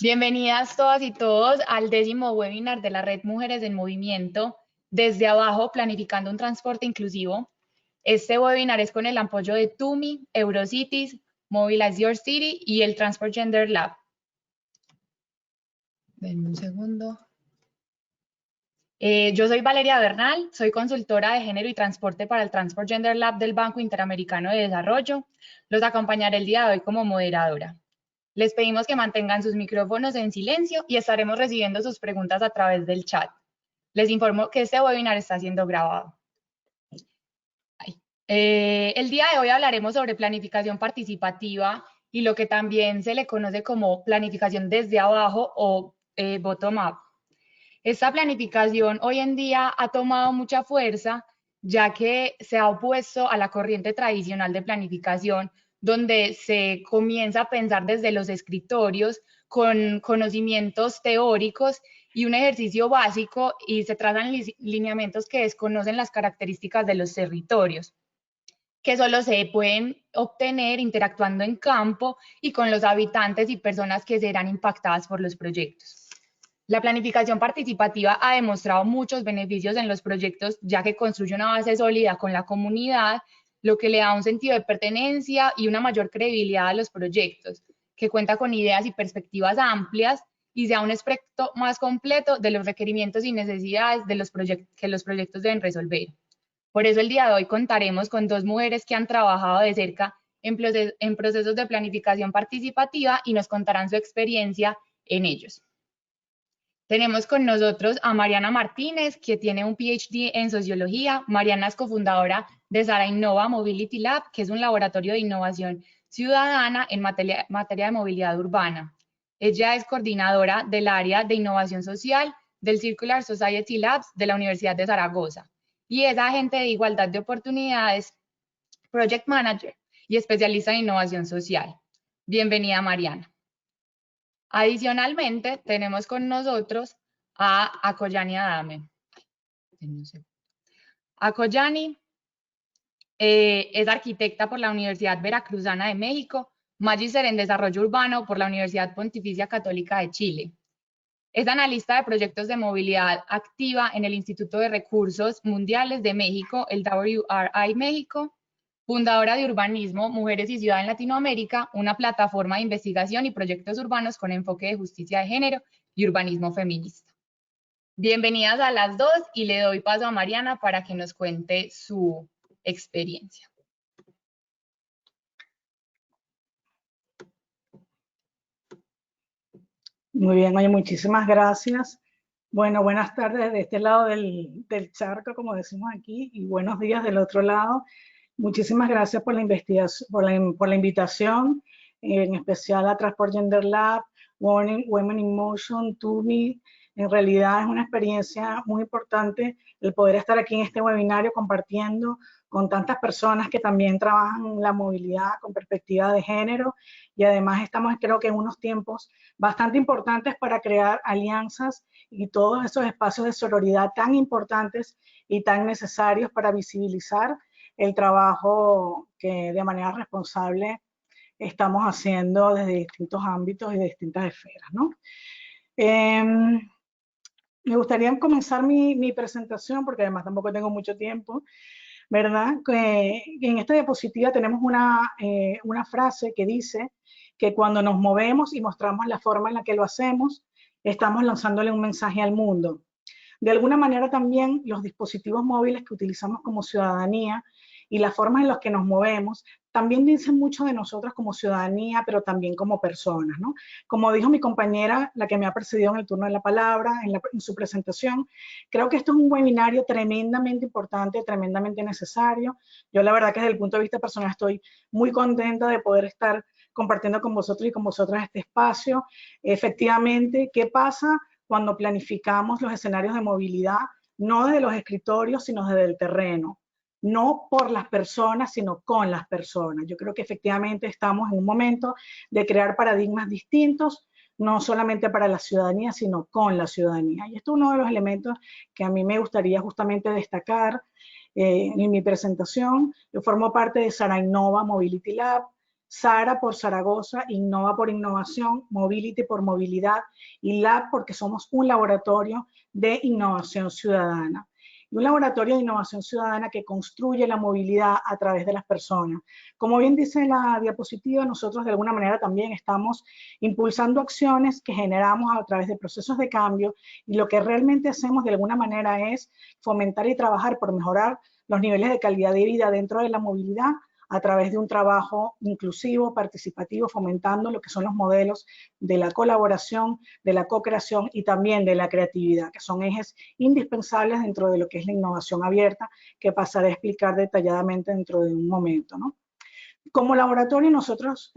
Bienvenidas todas y todos al 10º webinar de la Red Mujeres en Movimiento, desde abajo, planificando un transporte inclusivo. Este webinar es con el apoyo de TUMI, Eurocities, Mobilize Your City y el Transport Gender Lab. Denme un segundo. Yo soy Valeria Bernal, soy consultora de género y transporte para el Transport Gender Lab del Banco Interamericano de Desarrollo. Los acompañaré el día de hoy como moderadora. Les pedimos que mantengan sus micrófonos en silencio y estaremos recibiendo sus preguntas a través del chat. Les informo que este webinar está siendo grabado. El día de hoy hablaremos sobre planificación participativa y lo que también se le conoce como planificación desde abajo o bottom-up. Esta planificación hoy en día ha tomado mucha fuerza, ya que se ha opuesto a la corriente tradicional de planificación, donde se comienza a pensar desde los escritorios con conocimientos teóricos y un ejercicio básico, y se trazan lineamientos que desconocen las características de los territorios, que solo se pueden obtener interactuando en campo y con los habitantes y personas que serán impactadas por los proyectos. La planificación participativa ha demostrado muchos beneficios en los proyectos, ya que construye una base sólida con la comunidad, lo que le da un sentido de pertenencia y una mayor credibilidad a los proyectos, que cuenta con ideas y perspectivas amplias y sea un aspecto más completo de los requerimientos y necesidades de los que los proyectos deben resolver. Por eso el día de hoy contaremos con dos mujeres que han trabajado de cerca en procesos de planificación participativa y nos contarán su experiencia en ellos. Tenemos con nosotros a Mariana Martínez, que tiene un PhD en Sociología. Mariana es cofundadora de Sara Innova Mobility Lab, que es un laboratorio de innovación ciudadana en materia de movilidad urbana. Ella es coordinadora del área de innovación social del Circular Society Labs de la Universidad de Zaragoza y es agente de igualdad de oportunidades, Project Manager y especialista en innovación social. Bienvenida, Mariana. Adicionalmente, tenemos con nosotros a Akoyani Adame. Akoyani es arquitecta por la Universidad Veracruzana de México, magíster en Desarrollo Urbano por la Universidad Pontificia Católica de Chile. Es analista de proyectos de movilidad activa en el Instituto de Recursos Mundiales de México, el WRI México, fundadora de Urbanismo, Mujeres y Ciudad en Latinoamérica, una plataforma de investigación y proyectos urbanos con enfoque de justicia de género y urbanismo feminista. Bienvenidas a las dos y le doy paso a Mariana para que nos cuente su experiencia. Muy bien, oye, muchísimas gracias. Bueno, buenas tardes de este lado del charco, como decimos aquí, y buenos días del otro lado. Muchísimas gracias por la investigación, por la invitación, en especial a Transport Gender Lab, Women in Motion, TUMI. En realidad es una experiencia muy importante el poder estar aquí en este webinario compartiendo con tantas personas que también trabajan en la movilidad con perspectiva de género, y además estamos, creo que en unos tiempos bastante importantes para crear alianzas y todos esos espacios de sororidad tan importantes y tan necesarios para visibilizar el trabajo que de manera responsable estamos haciendo desde distintos ámbitos y de distintas esferas, ¿no? Me gustaría comenzar mi presentación, porque además tampoco tengo mucho tiempo, ¿verdad? Que en esta diapositiva tenemos una frase que dice que cuando nos movemos y mostramos la forma en la que lo hacemos, estamos lanzándole un mensaje al mundo. De alguna manera también los dispositivos móviles que utilizamos como ciudadanía y las formas en las que nos movemos también dicen mucho de nosotros como ciudadanía, pero también como personas, ¿no? Como dijo mi compañera, la que me ha precedido en el turno de la palabra, en su presentación, creo que esto es un webinario tremendamente importante, tremendamente necesario. Yo la verdad que desde el punto de vista personal estoy muy contenta de poder estar compartiendo con vosotros y con vosotras este espacio. Efectivamente, ¿qué pasa cuando planificamos los escenarios de movilidad, no desde los escritorios, sino desde el terreno? No por las personas, sino con las personas. Yo creo que efectivamente estamos en un momento de crear paradigmas distintos, no solamente para la ciudadanía, sino con la ciudadanía. Y esto es uno de los elementos que a mí me gustaría justamente destacar en mi presentación. Yo formo parte de Sara Innova Mobility Lab. Sara por Zaragoza, Innova por innovación, Mobility por movilidad y Lab porque somos un laboratorio de innovación ciudadana. Y un laboratorio de innovación ciudadana que construye la movilidad a través de las personas. Como bien dice la diapositiva, nosotros de alguna manera también estamos impulsando acciones que generamos a través de procesos de cambio y lo que realmente hacemos de alguna manera es fomentar y trabajar por mejorar los niveles de calidad de vida dentro de la movilidad a través de un trabajo inclusivo, participativo, fomentando lo que son los modelos de la colaboración, de la co-creación y también de la creatividad, que son ejes indispensables dentro de lo que es la innovación abierta, que pasaré a explicar detalladamente dentro de un momento, ¿no? Como laboratorio nosotros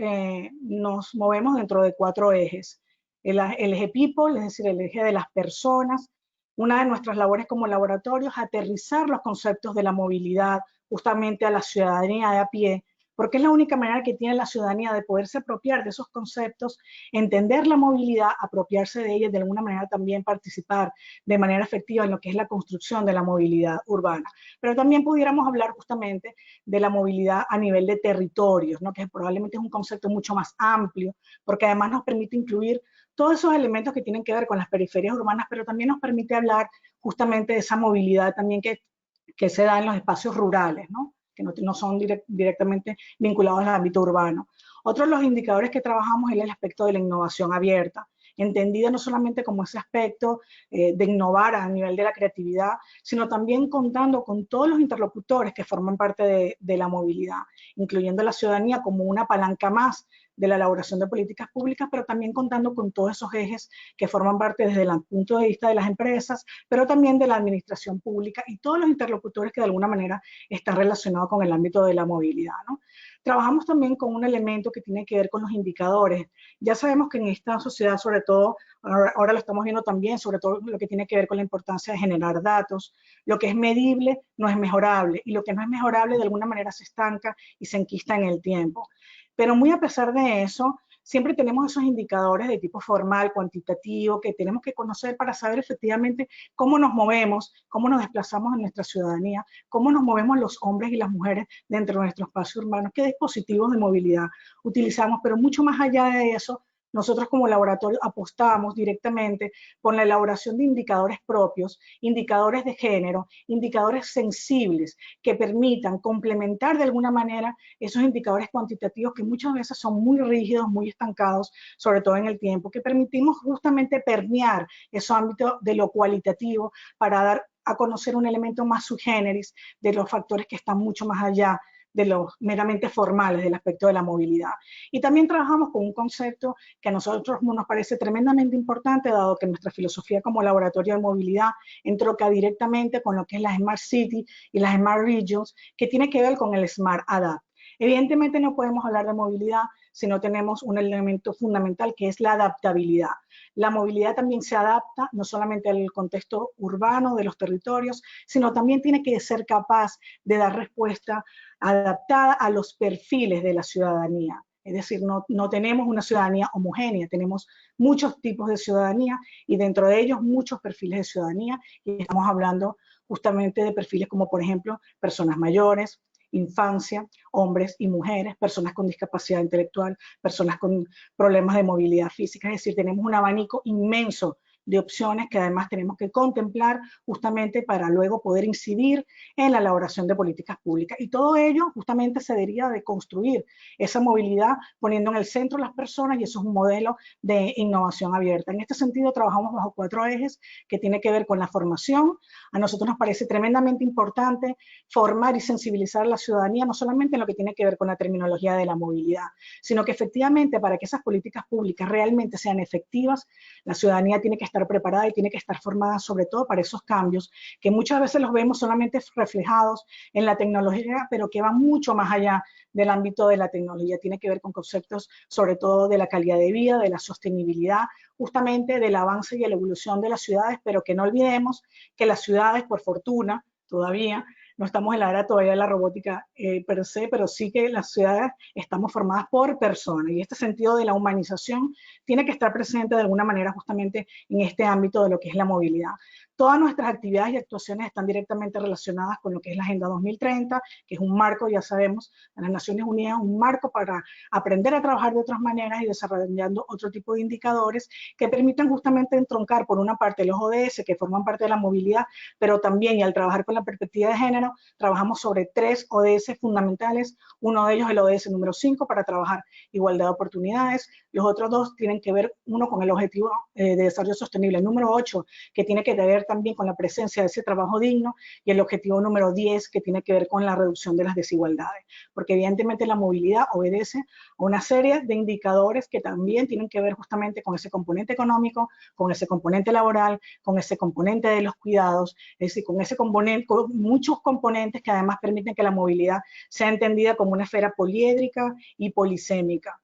nos movemos dentro de 4 ejes. El eje people, es decir, el eje de las personas. Una de nuestras labores como laboratorio es aterrizar los conceptos de la movilidad justamente a la ciudadanía de a pie, porque es la única manera que tiene la ciudadanía de poderse apropiar de esos conceptos, entender la movilidad, apropiarse de ella y de alguna manera también participar de manera efectiva en lo que es la construcción de la movilidad urbana. Pero también pudiéramos hablar justamente de la movilidad a nivel de territorios, ¿no? Que probablemente es un concepto mucho más amplio, porque además nos permite incluir todos esos elementos que tienen que ver con las periferias urbanas, pero también nos permite hablar justamente de esa movilidad también que se da en los espacios rurales, ¿no? Que no son directamente vinculados al ámbito urbano. Otro de los indicadores que trabajamos es el aspecto de la innovación abierta, entendida no solamente como ese aspecto de innovar a nivel de la creatividad, sino también contando con todos los interlocutores que forman parte de la movilidad, incluyendo la ciudadanía como una palanca más de la elaboración de políticas públicas, pero también contando con todos esos ejes que forman parte desde el punto de vista de las empresas, pero también de la administración pública y todos los interlocutores que de alguna manera están relacionados con el ámbito de la movilidad, ¿no? Trabajamos también con un elemento que tiene que ver con los indicadores. Ya sabemos que en esta sociedad, sobre todo, ahora lo estamos viendo también, sobre todo lo que tiene que ver con la importancia de generar datos. Lo que es medible no es mejorable y lo que no es mejorable de alguna manera se estanca y se enquista en el tiempo. Pero muy a pesar de eso, siempre tenemos esos indicadores de tipo formal, cuantitativo, que tenemos que conocer para saber efectivamente cómo nos movemos, cómo nos desplazamos en nuestra ciudadanía, cómo nos movemos los hombres y las mujeres dentro de nuestro espacio urbano, qué dispositivos de movilidad utilizamos, pero mucho más allá de eso, nosotros como laboratorio apostamos directamente por la elaboración de indicadores propios, indicadores de género, indicadores sensibles que permitan complementar de alguna manera esos indicadores cuantitativos que muchas veces son muy rígidos, muy estancados, sobre todo en el tiempo, que permitimos justamente permear ese ámbito de lo cualitativo para dar a conocer un elemento más subgéneris de los factores que están mucho más allá de los meramente formales del aspecto de la movilidad. Y también trabajamos con un concepto que a nosotros nos parece tremendamente importante, dado que nuestra filosofía como laboratorio de movilidad entronca directamente con lo que es la Smart City y las Smart Regions, que tiene que ver con el Smart Adapt. Evidentemente no podemos hablar de movilidad si no tenemos un elemento fundamental que es la adaptabilidad. La movilidad también se adapta no solamente al contexto urbano de los territorios, sino también tiene que ser capaz de dar respuesta adaptada a los perfiles de la ciudadanía. Es decir, no tenemos una ciudadanía homogénea, tenemos muchos tipos de ciudadanía y dentro de ellos muchos perfiles de ciudadanía. Y estamos hablando justamente de perfiles como, por ejemplo, personas mayores, infancia, hombres y mujeres, personas con discapacidad intelectual, personas con problemas de movilidad física. Es decir, tenemos un abanico inmenso de opciones que además tenemos que contemplar justamente para luego poder incidir en la elaboración de políticas públicas. Y todo ello justamente se deriva de construir esa movilidad poniendo en el centro a las personas y eso es un modelo de innovación abierta. En este sentido trabajamos bajo 4 ejes que tiene que ver con la formación. A nosotros nos parece tremendamente importante formar y sensibilizar a la ciudadanía, no solamente en lo que tiene que ver con la terminología de la movilidad, sino que efectivamente para que esas políticas públicas realmente sean efectivas, la ciudadanía tiene que estar preparada y tiene que estar formada sobre todo para esos cambios que muchas veces los vemos solamente reflejados en la tecnología, pero que van mucho más allá del ámbito de la tecnología. Tiene que ver con conceptos sobre todo de la calidad de vida, de la sostenibilidad, justamente del avance y la evolución de las ciudades, pero que no olvidemos que las ciudades, por fortuna, todavía no estamos en la era todavía de la robótica per se, pero sí que las ciudades estamos formadas por personas y este sentido de la humanización tiene que estar presente de alguna manera justamente en este ámbito de lo que es la movilidad. Todas nuestras actividades y actuaciones están directamente relacionadas con lo que es la Agenda 2030, que es un marco, ya sabemos, en las Naciones Unidas, un marco para aprender a trabajar de otras maneras y desarrollando otro tipo de indicadores que permitan justamente entroncar, por una parte, los ODS, que forman parte de la movilidad, pero también, y al trabajar con la perspectiva de género, trabajamos sobre 3 ODS fundamentales. Uno de ellos es el ODS número 5, para trabajar igualdad de oportunidades. Los otros 2 tienen que ver, uno con el objetivo de desarrollo sostenible, el número 8, que tiene que ver también con la presencia de ese trabajo digno, y el objetivo número 10, que tiene que ver con la reducción de las desigualdades, porque evidentemente la movilidad obedece a una serie de indicadores que también tienen que ver justamente con ese componente económico, con ese componente laboral, con ese componente de los cuidados, es decir, con ese componente, con muchos componentes que además permiten que la movilidad sea entendida como una esfera poliédrica y polisémica.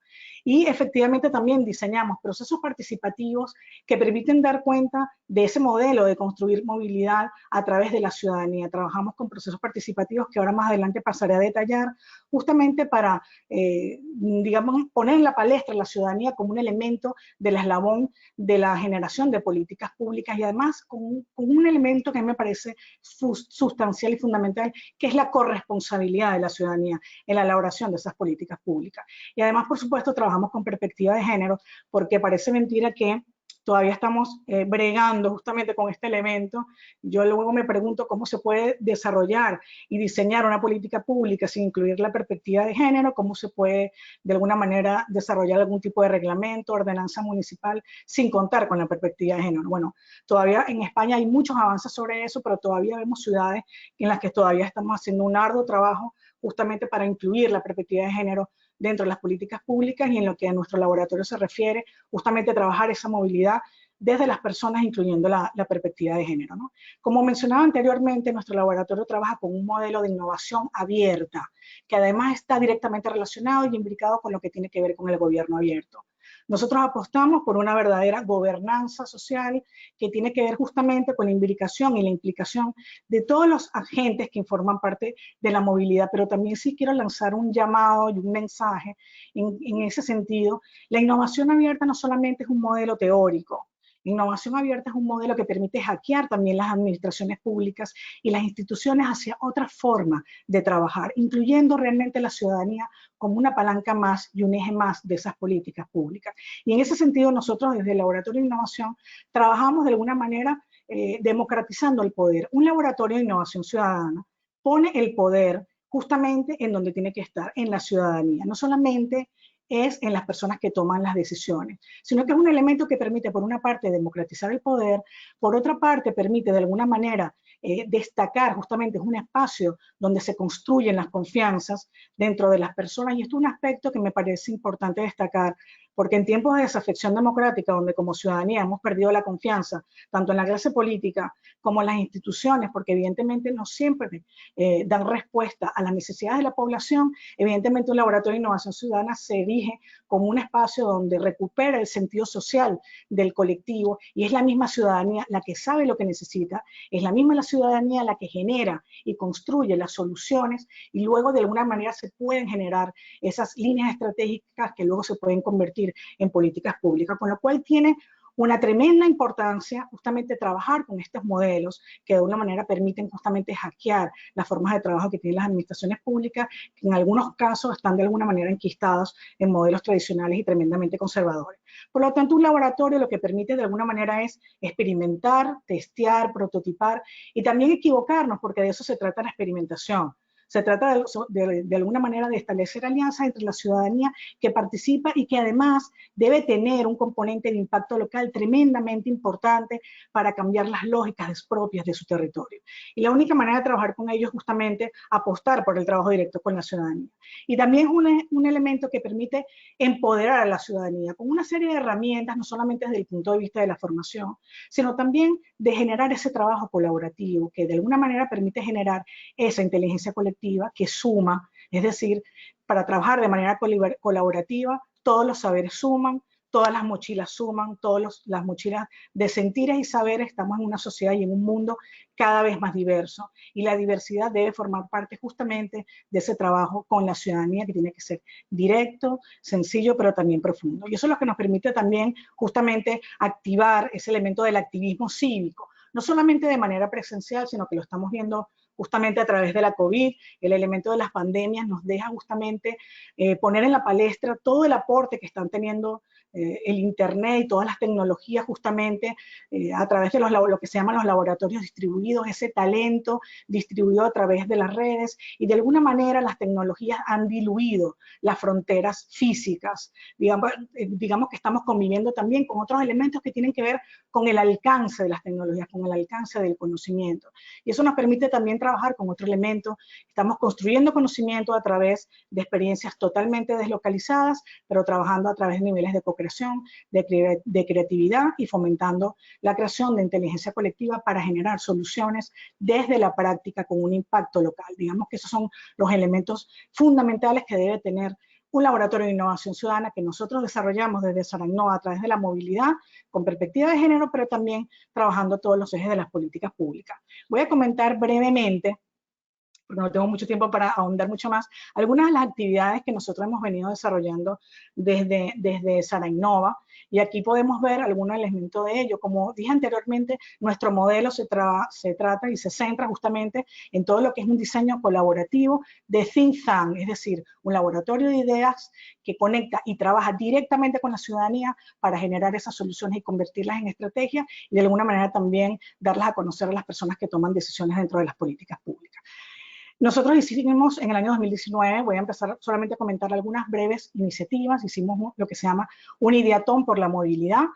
Y efectivamente también diseñamos procesos participativos que permiten dar cuenta de ese modelo de construir movilidad a través de la ciudadanía. Trabajamos con procesos participativos que ahora más adelante pasaré a detallar, justamente para, digamos, poner en la palestra la ciudadanía como un elemento del eslabón de la generación de políticas públicas, y además con un elemento que a mí me parece sustancial y fundamental, que es la corresponsabilidad de la ciudadanía en la elaboración de esas políticas públicas. Y además, por supuesto, trabajamos con perspectiva de género, porque parece mentira que todavía estamos bregando justamente con este elemento. Yo luego me pregunto cómo se puede desarrollar y diseñar una política pública sin incluir la perspectiva de género, cómo se puede de alguna manera desarrollar algún tipo de reglamento, ordenanza municipal, sin contar con la perspectiva de género. Bueno, todavía en España hay muchos avances sobre eso, pero todavía vemos ciudades en las que todavía estamos haciendo un arduo trabajo justamente para incluir la perspectiva de género dentro de las políticas públicas, y en lo que a nuestro laboratorio se refiere, justamente trabajar esa movilidad desde las personas, incluyendo la perspectiva de género, ¿no? Como mencionaba anteriormente, nuestro laboratorio trabaja con un modelo de innovación abierta, que además está directamente relacionado y imbricado con lo que tiene que ver con el gobierno abierto. Nosotros apostamos por una verdadera gobernanza social que tiene que ver justamente con la imbricación y la implicación de todos los agentes que forman parte de la movilidad, pero también sí quiero lanzar un llamado y un mensaje en ese sentido. La innovación abierta no solamente es un modelo teórico. La innovación abierta es un modelo que permite hackear también las administraciones públicas y las instituciones hacia otra forma de trabajar, incluyendo realmente la ciudadanía como una palanca más y un eje más de esas políticas públicas. Y en ese sentido, nosotros desde el Laboratorio de Innovación trabajamos de alguna manera democratizando el poder. Un laboratorio de innovación ciudadana pone el poder justamente en donde tiene que estar, en la ciudadanía, no solamente es en las personas que toman las decisiones, sino que es un elemento que permite, por una parte, democratizar el poder, por otra parte, permite de alguna manera destacar, justamente es un espacio donde se construyen las confianzas dentro de las personas, y esto es un aspecto que me parece importante destacar, porque en tiempos de desafección democrática, donde como ciudadanía hemos perdido la confianza, tanto en la clase política como en las instituciones, porque evidentemente no siempre dan respuesta a las necesidades de la población, evidentemente un laboratorio de innovación ciudadana se erige como un espacio donde recupera el sentido social del colectivo, y es la misma ciudadanía la que sabe lo que necesita, es la misma la ciudadanía la que genera y construye las soluciones, y luego de alguna manera se pueden generar esas líneas estratégicas que luego se pueden convertir en políticas públicas, con lo cual tiene una tremenda importancia justamente trabajar con estos modelos que de alguna manera permiten justamente hackear las formas de trabajo que tienen las administraciones públicas, que en algunos casos están de alguna manera enquistados en modelos tradicionales y tremendamente conservadores. Por lo tanto, un laboratorio lo que permite de alguna manera es experimentar, testear, prototipar y también equivocarnos, porque de eso se trata la experimentación. Se trata de alguna manera de establecer alianzas entre la ciudadanía que participa y que además debe tener un componente de impacto local tremendamente importante para cambiar las lógicas propias de su territorio. Y la única manera de trabajar con ellos es justamente apostar por el trabajo directo con la ciudadanía. Y también es un elemento que permite empoderar a la ciudadanía con una serie de herramientas, no solamente desde el punto de vista de la formación, sino también de generar ese trabajo colaborativo que de alguna manera permite generar esa inteligencia colectiva que suma, es decir, para trabajar de manera colaborativa, todos los saberes suman, todas las mochilas suman, todas las mochilas de sentires y saberes. Estamos en una sociedad y en un mundo cada vez más diverso, y la diversidad debe formar parte justamente de ese trabajo con la ciudadanía, que tiene que ser directo, sencillo, pero también profundo. Y eso es lo que nos permite también justamente activar ese elemento del activismo cívico, no solamente de manera presencial, sino que lo estamos viendo justamente a través de la COVID. El elemento de las pandemias nos deja justamente poner en la palestra todo el aporte que están teniendo el Internet y todas las tecnologías justamente a través de lo que se llaman los laboratorios distribuidos, ese talento distribuido a través de las redes, y de alguna manera las tecnologías han diluido las fronteras físicas. Digamos que estamos conviviendo también con otros elementos que tienen que ver con el alcance de las tecnologías, con el alcance del conocimiento. Y eso nos permite también trabajar con otro elemento. Estamos construyendo conocimiento a través de experiencias totalmente deslocalizadas, pero trabajando a través de niveles de co-creación, de creatividad y fomentando la creación de inteligencia colectiva para generar soluciones desde la práctica con un impacto local. Digamos que esos son los elementos fundamentales que debe tener un laboratorio de innovación ciudadana que nosotros desarrollamos desde Sarainnova a través de la movilidad con perspectiva de género, pero también trabajando todos los ejes de las políticas públicas. Voy a comentar brevemente, porque no tengo mucho tiempo para ahondar mucho más, algunas de las actividades que nosotros hemos venido desarrollando desde Sarainnova, y aquí podemos ver algunos elementos de ello. Como dije anteriormente, nuestro modelo se trata y se centra justamente en todo lo que es un diseño colaborativo de think tank, es decir, un laboratorio de ideas que conecta y trabaja directamente con la ciudadanía para generar esas soluciones y convertirlas en estrategias, y de alguna manera también darlas a conocer a las personas que toman decisiones dentro de las políticas públicas. Nosotros hicimos en el año 2019, voy a empezar solamente a comentar algunas breves iniciativas. Hicimos lo que se llama un ideatón por la movilidad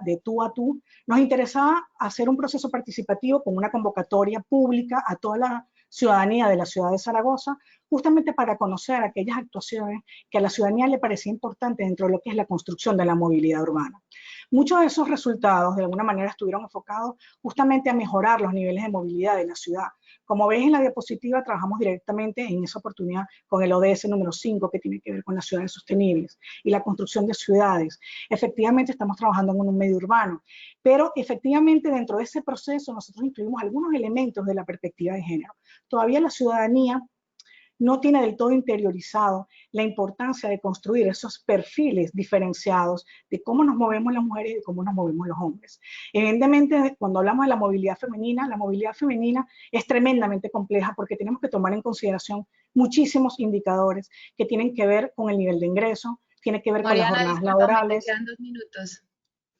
de tú a tú. Nos interesaba hacer un proceso participativo con una convocatoria pública a toda la ciudadanía de la ciudad de Zaragoza, justamente para conocer aquellas actuaciones que a la ciudadanía le parecía importante dentro de lo que es la construcción de la movilidad urbana. Muchos de esos resultados, de alguna manera, estuvieron enfocados justamente a mejorar los niveles de movilidad de la ciudad. Como ves en la diapositiva, trabajamos directamente en esa oportunidad con el ODS número 5, que tiene que ver con las ciudades sostenibles y la construcción de ciudades. Efectivamente, estamos trabajando en un medio urbano, pero efectivamente dentro de ese proceso nosotros incluimos algunos elementos de la perspectiva de género. Todavía la ciudadanía no tiene del todo interiorizado la importancia de construir esos perfiles diferenciados de cómo nos movemos las mujeres y de cómo nos movemos los hombres. Evidentemente, cuando hablamos de la movilidad femenina es tremendamente compleja porque tenemos que tomar en consideración muchísimos indicadores que tienen que ver con el nivel de ingreso, tiene que ver con las Mariana, jornadas discúlpame, te laborales. quedan 2 minutos.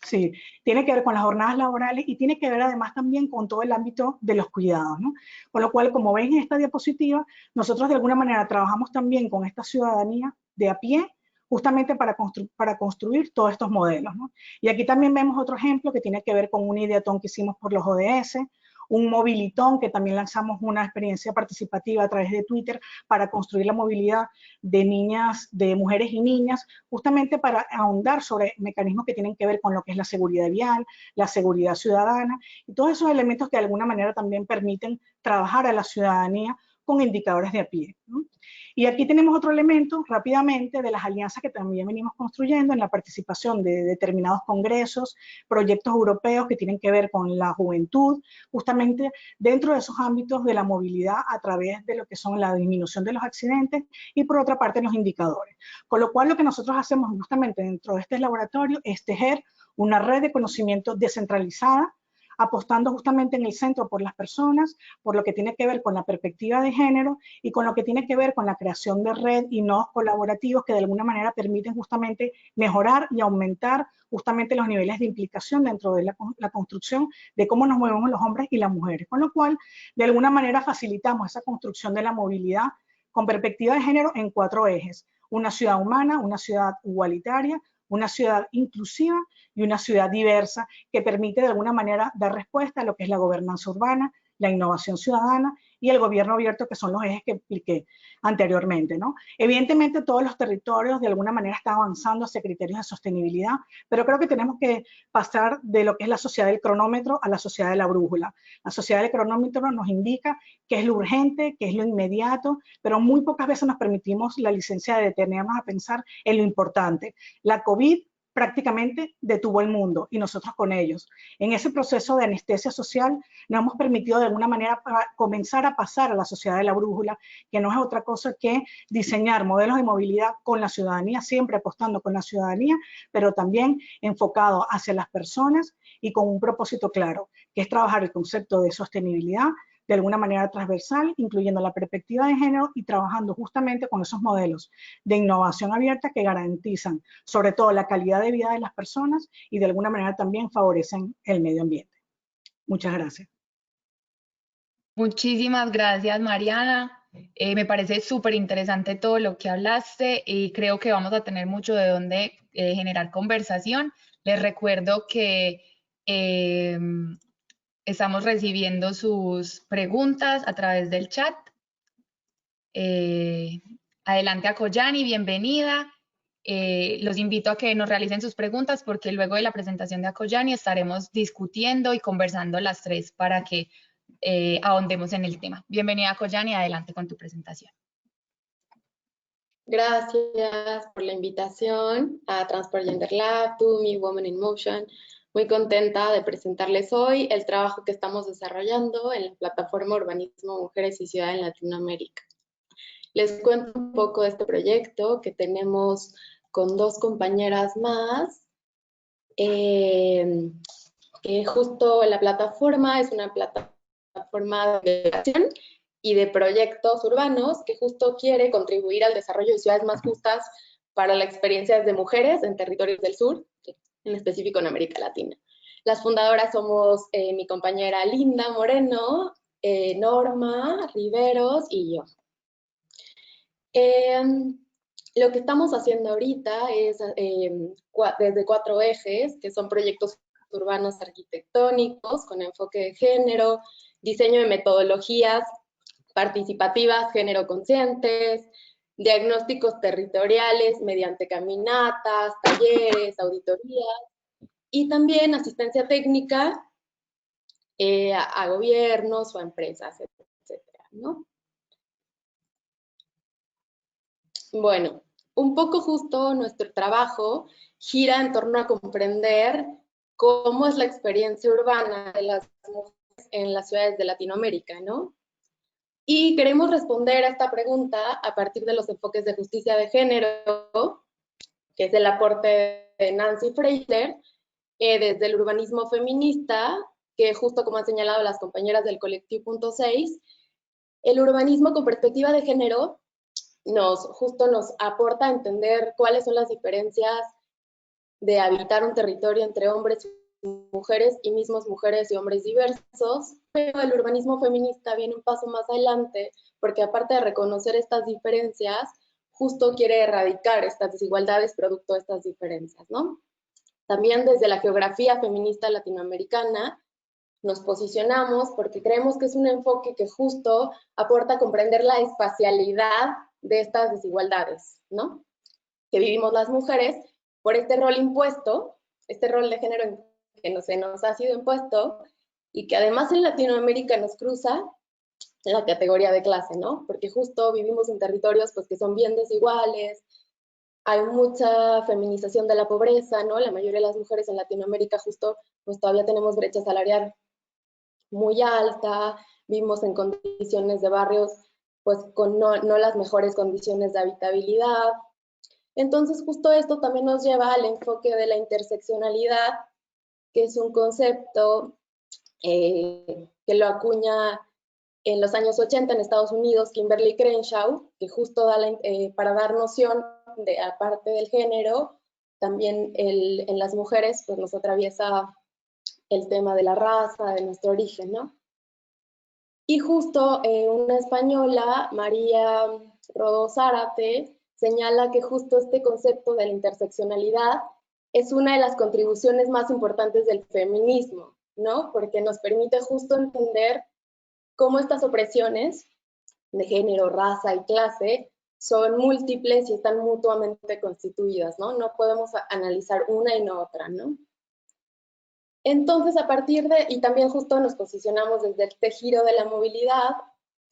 Sí, tiene que ver con las jornadas laborales y tiene que ver además también con todo el ámbito de los cuidados, ¿no? Con lo cual, como ven en esta diapositiva, nosotros de alguna manera trabajamos también con esta ciudadanía de a pie, justamente para construir todos estos modelos, ¿no? Y aquí también vemos otro ejemplo que tiene que ver con un ideatón que hicimos por los ODS, un movilitón que también lanzamos una experiencia participativa a través de Twitter para construir la movilidad de niñas, de mujeres y niñas, justamente para ahondar sobre mecanismos que tienen que ver con lo que es la seguridad vial, la seguridad ciudadana, y todos esos elementos que de alguna manera también permiten trabajar a la ciudadanía con indicadores de a pie, ¿no? Y aquí tenemos otro elemento rápidamente de las alianzas que también venimos construyendo en la participación de determinados congresos, proyectos europeos que tienen que ver con la juventud, justamente dentro de esos ámbitos de la movilidad a través de lo que son la disminución de los accidentes y por otra parte los indicadores. Con lo cual lo que nosotros hacemos justamente dentro de este laboratorio es tejer una red de conocimiento descentralizada, apostando justamente en el centro por las personas, por lo que tiene que ver con la perspectiva de género y con lo que tiene que ver con la creación de red y nodos colaborativos que de alguna manera permiten justamente mejorar y aumentar justamente los niveles de implicación dentro de la construcción de cómo nos movemos los hombres y las mujeres, con lo cual de alguna manera facilitamos esa construcción de la movilidad con perspectiva de género en 4 ejes: una ciudad humana, una ciudad igualitaria, una ciudad inclusiva y una ciudad diversa que permite de alguna manera dar respuesta a lo que es la gobernanza urbana, la innovación ciudadana y el gobierno abierto, que son los ejes que expliqué anteriormente, ¿no? Evidentemente todos los territorios de alguna manera están avanzando hacia criterios de sostenibilidad, pero creo que tenemos que pasar de lo que es la sociedad del cronómetro a la sociedad de la brújula. La sociedad del cronómetro nos indica qué es lo urgente, qué es lo inmediato, pero muy pocas veces nos permitimos la licencia de detenernos a pensar en lo importante. La COVID prácticamente detuvo el mundo y nosotros con ellos. En ese proceso de anestesia social nos hemos permitido de alguna manera comenzar a pasar a la sociedad de la brújula, que no es otra cosa que diseñar modelos de movilidad con la ciudadanía, siempre apostando con la ciudadanía, pero también enfocado hacia las personas y con un propósito claro, que es trabajar el concepto de sostenibilidad de alguna manera transversal, incluyendo la perspectiva de género y trabajando justamente con esos modelos de innovación abierta que garantizan sobre todo la calidad de vida de las personas y de alguna manera también favorecen el medio ambiente. Muchas gracias. Muchísimas gracias, Mariana. Me parece súper interesante todo lo que hablaste y creo que vamos a tener mucho de dónde generar conversación. Les recuerdo que estamos recibiendo sus preguntas a través del chat. Adelante a Koyani, bienvenida. Los invito a que nos realicen sus preguntas porque luego de la presentación de Akoyani estaremos discutiendo y conversando las tres para que ahondemos en el tema. Bienvenida Akoyani, adelante con tu presentación. Gracias por la invitación a Transport Gender Lab, TUMI, Women in Motion. Muy contenta de presentarles hoy el trabajo que estamos desarrollando en la plataforma Urbanismo, Mujeres y Ciudad en Latinoamérica. Les cuento un poco de este proyecto que tenemos con dos compañeras más. Que justo la plataforma es una plataforma de educación y de proyectos urbanos que justo quiere contribuir al desarrollo de ciudades más justas para las experiencias de mujeres en territorios del sur, en específico en América Latina. Las fundadoras somos mi compañera Linda Moreno, Norma Riveros y yo. Lo que estamos haciendo ahorita es desde 4 ejes, que son proyectos urbanos arquitectónicos con enfoque de género, diseño de metodologías participativas, género conscientes, diagnósticos territoriales mediante caminatas, talleres, auditorías, y también asistencia técnica a gobiernos o a empresas, etcétera, ¿no? Bueno, un poco justo nuestro trabajo gira en torno a comprender cómo es la experiencia urbana de las mujeres en las ciudades de Latinoamérica, ¿no? Y queremos responder a esta pregunta a partir de los enfoques de justicia de género, que es el aporte de Nancy Fraser, desde el urbanismo feminista, que justo como han señalado las compañeras del colectivo Punto 6, el urbanismo con perspectiva de género justo nos aporta a entender cuáles son las diferencias de habitar un territorio entre hombres y mujeres y mismos mujeres y hombres diversos, pero el urbanismo feminista viene un paso más adelante porque aparte de reconocer estas diferencias, justo quiere erradicar estas desigualdades producto de estas diferencias, ¿no? También desde la geografía feminista latinoamericana nos posicionamos porque creemos que es un enfoque que justo aporta a comprender la espacialidad de estas desigualdades, ¿no? Que vivimos las mujeres por este rol impuesto, este rol de género que no se nos ha sido impuesto y que además en Latinoamérica nos cruza la categoría de clase, ¿no? Porque justo vivimos en territorios pues, que son bien desiguales, hay mucha feminización de la pobreza, ¿no? La mayoría de las mujeres en Latinoamérica justo pues todavía tenemos brecha salarial muy alta, vivimos en condiciones de barrios pues con no las mejores condiciones de habitabilidad. Entonces justo esto también nos lleva al enfoque de la interseccionalidad, que es un concepto que lo acuña en los años 80 en Estados Unidos Kimberly Crenshaw, que justo da para dar noción de, aparte del género, también en las mujeres pues nos atraviesa el tema de la raza, de nuestro origen, ¿no? Y justo una española, María Rodó Zárate, señala que justo este concepto de la interseccionalidad es una de las contribuciones más importantes del feminismo, ¿no? Porque nos permite justo entender cómo estas opresiones de género, raza y clase son múltiples y están mutuamente constituidas, ¿no? No podemos analizar una y no otra, ¿no? Entonces, a partir de, y también justo nos posicionamos desde este giro de la movilidad,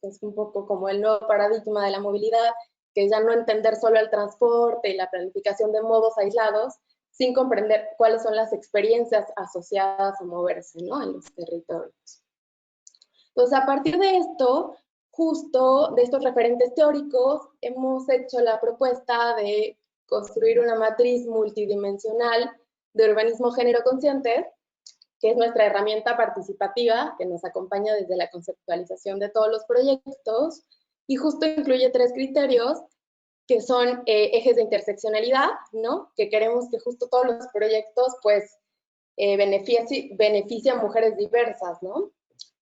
que es un poco como el nuevo paradigma de la movilidad, que es ya no entender solo el transporte y la planificación de modos aislados, sin comprender cuáles son las experiencias asociadas a moverse, ¿no?, en los territorios. Entonces, a partir de esto, justo de estos referentes teóricos, hemos hecho la propuesta de construir una matriz multidimensional de urbanismo género consciente, que es nuestra herramienta participativa que nos acompaña desde la conceptualización de todos los proyectos, y justo incluye 3 criterios, que son ejes de interseccionalidad, ¿no?, que queremos que justo todos los proyectos, pues, beneficien a mujeres diversas, ¿no?,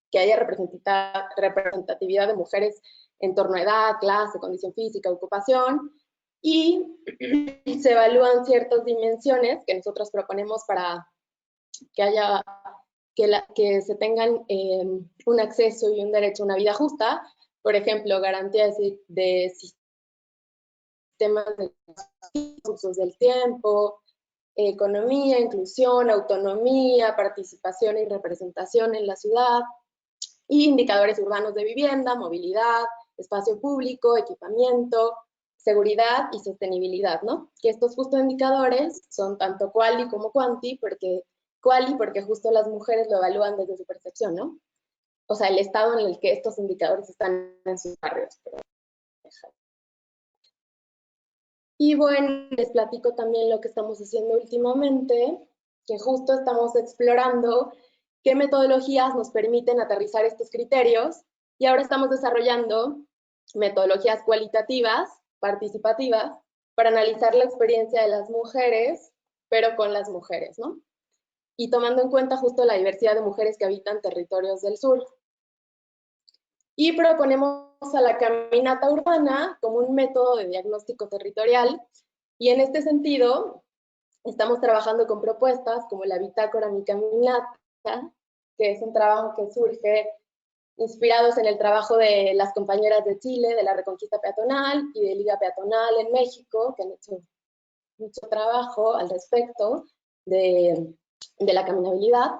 que haya representatividad de mujeres en torno a edad, clase, condición física, ocupación, y se evalúan ciertas dimensiones que nosotros proponemos para que haya, que se tengan un acceso y un derecho a una vida justa. Por ejemplo, garantía de sistemas de usos del tiempo, economía, inclusión, autonomía, participación y representación en la ciudad, y indicadores urbanos de vivienda, movilidad, espacio público, equipamiento, seguridad y sostenibilidad, ¿no? Que estos justo indicadores son tanto quali como quanti, porque justo las mujeres lo evalúan desde su percepción, ¿no? O sea, el estado en el que estos indicadores están en sus barrios. Y bueno, les platico también lo que estamos haciendo últimamente, que justo estamos explorando qué metodologías nos permiten aterrizar estos criterios, y ahora estamos desarrollando metodologías cualitativas, participativas, para analizar la experiencia de las mujeres, pero con las mujeres, ¿no? Y tomando en cuenta justo la diversidad de mujeres que habitan territorios del sur. Y proponemos a la caminata urbana como un método de diagnóstico territorial, y en este sentido estamos trabajando con propuestas como la bitácora Mi Caminata, que es un trabajo que surge inspirados en el trabajo de las compañeras de Chile, de la Reconquista Peatonal y de Liga Peatonal en México, que han hecho mucho trabajo al respecto de la caminabilidad,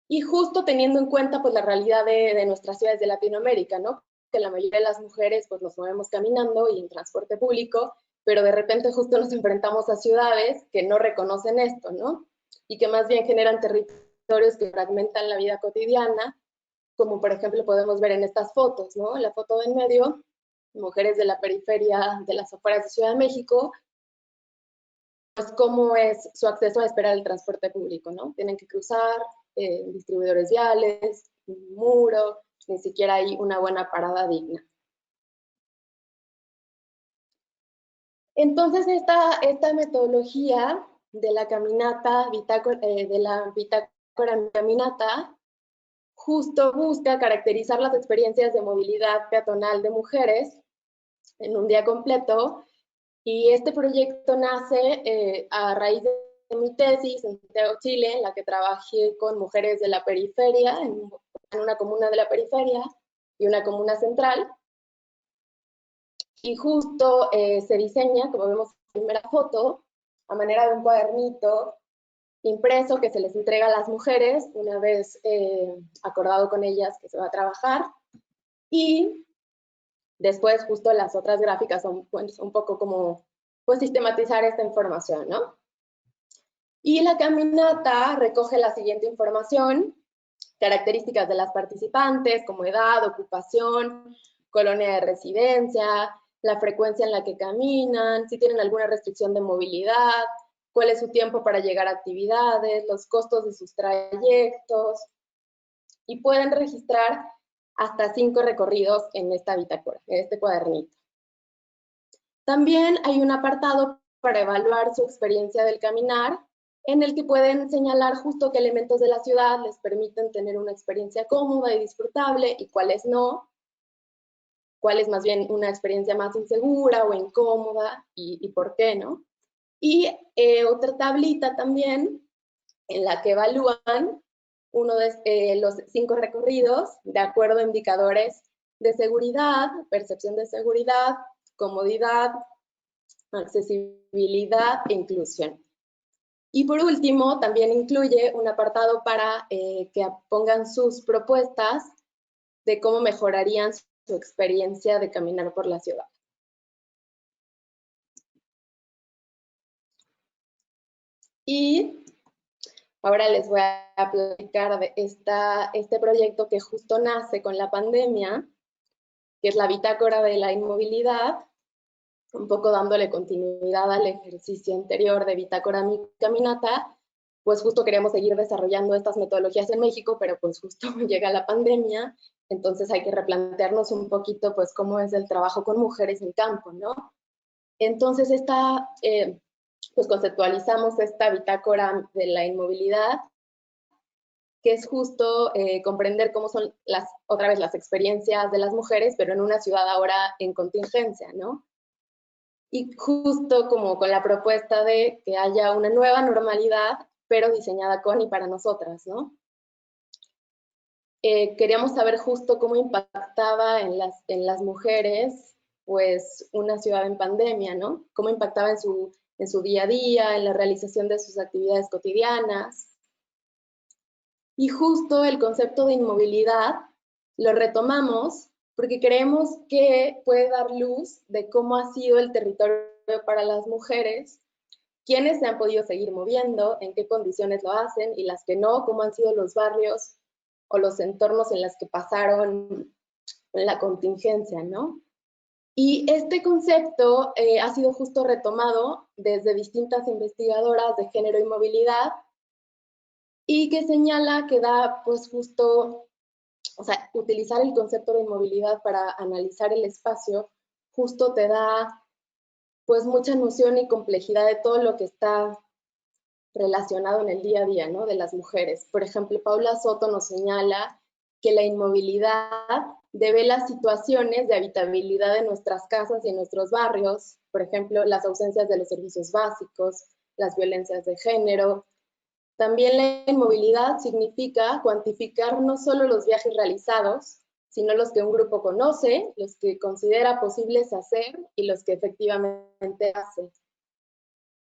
y justo teniendo en cuenta pues la realidad de nuestras ciudades de Latinoamérica, ¿no? Que la mayoría de las mujeres pues nos movemos caminando y en transporte público, pero de repente justo nos enfrentamos a ciudades que no reconocen esto, ¿no? Y que más bien generan territorios que fragmentan la vida cotidiana, como por ejemplo podemos ver en estas fotos, ¿no? La foto del medio, mujeres de la periferia de las afueras de Ciudad de México, pues cómo es su acceso a esperar el transporte público, ¿no? Tienen que cruzar distribuidores viales, un muro, ni siquiera hay una buena parada digna. Entonces, esta metodología de la caminata, de la bitácora caminata, justo busca caracterizar las experiencias de movilidad peatonal de mujeres en un día completo, y este proyecto nace a raíz de mi tesis en Santiago, Chile, en la que trabajé con mujeres de la periferia, en una comuna de la periferia y una comuna central. Y justo se diseña, como vemos en la primera foto, a manera de un cuadernito impreso que se les entrega a las mujeres una vez acordado con ellas que se va a trabajar. Y después justo las otras gráficas son pues, un poco como pues, sistematizar esta información, ¿no? Y la caminata recoge la siguiente información: características de las participantes, como edad, ocupación, colonia de residencia, la frecuencia en la que caminan, si tienen alguna restricción de movilidad, cuál es su tiempo para llegar a actividades, los costos de sus trayectos, y pueden registrar hasta 5 recorridos en esta bitácora, en este cuadernito. También hay un apartado para evaluar su experiencia del caminar, en el que pueden señalar justo qué elementos de la ciudad les permiten tener una experiencia cómoda y disfrutable y cuáles no, cuál es más bien una experiencia más insegura o incómoda y por qué, ¿no? Y otra tablita también en la que evalúan uno de los 5 recorridos de acuerdo a indicadores de seguridad, percepción de seguridad, comodidad, accesibilidad e inclusión. Y por último, también incluye un apartado para que pongan sus propuestas de cómo mejorarían su experiencia de caminar por la ciudad. Y ahora les voy a platicar de este proyecto que justo nace con la pandemia, que es la Bitácora de la Inmovilidad, un poco dándole continuidad al ejercicio anterior de Bitácora Mi Caminata. Pues justo queríamos seguir desarrollando estas metodologías en México, pero pues justo llega la pandemia, entonces hay que replantearnos un poquito pues cómo es el trabajo con mujeres en campo, ¿no? Entonces pues conceptualizamos esta Bitácora de la Inmovilidad, que es justo comprender cómo son otra vez las experiencias de las mujeres, pero en una ciudad ahora en contingencia, ¿no? Y justo como con la propuesta de que haya una nueva normalidad, pero diseñada con y para nosotras, ¿no? Queríamos saber justo cómo impactaba en las mujeres, pues, una ciudad en pandemia, ¿no? Cómo impactaba en su día a día, en la realización de sus actividades cotidianas. Y justo el concepto de inmovilidad lo retomamos porque creemos que puede dar luz de cómo ha sido el territorio para las mujeres, quiénes se han podido seguir moviendo, en qué condiciones lo hacen y las que no, cómo han sido los barrios o los entornos en los que pasaron la contingencia, ¿no? Y este concepto ha sido justo retomado desde distintas investigadoras de género y movilidad y que señala que da pues justo, o sea, utilizar el concepto de inmovilidad para analizar el espacio justo te da pues mucha noción y complejidad de todo lo que está relacionado en el día a día, ¿no? De las mujeres. Por ejemplo, Paula Soto nos señala que la inmovilidad devela situaciones de habitabilidad de nuestras casas y en nuestros barrios, por ejemplo, las ausencias de los servicios básicos, las violencias de género. También la inmovilidad significa cuantificar no solo los viajes realizados, sino los que un grupo conoce, los que considera posibles hacer y los que efectivamente hace.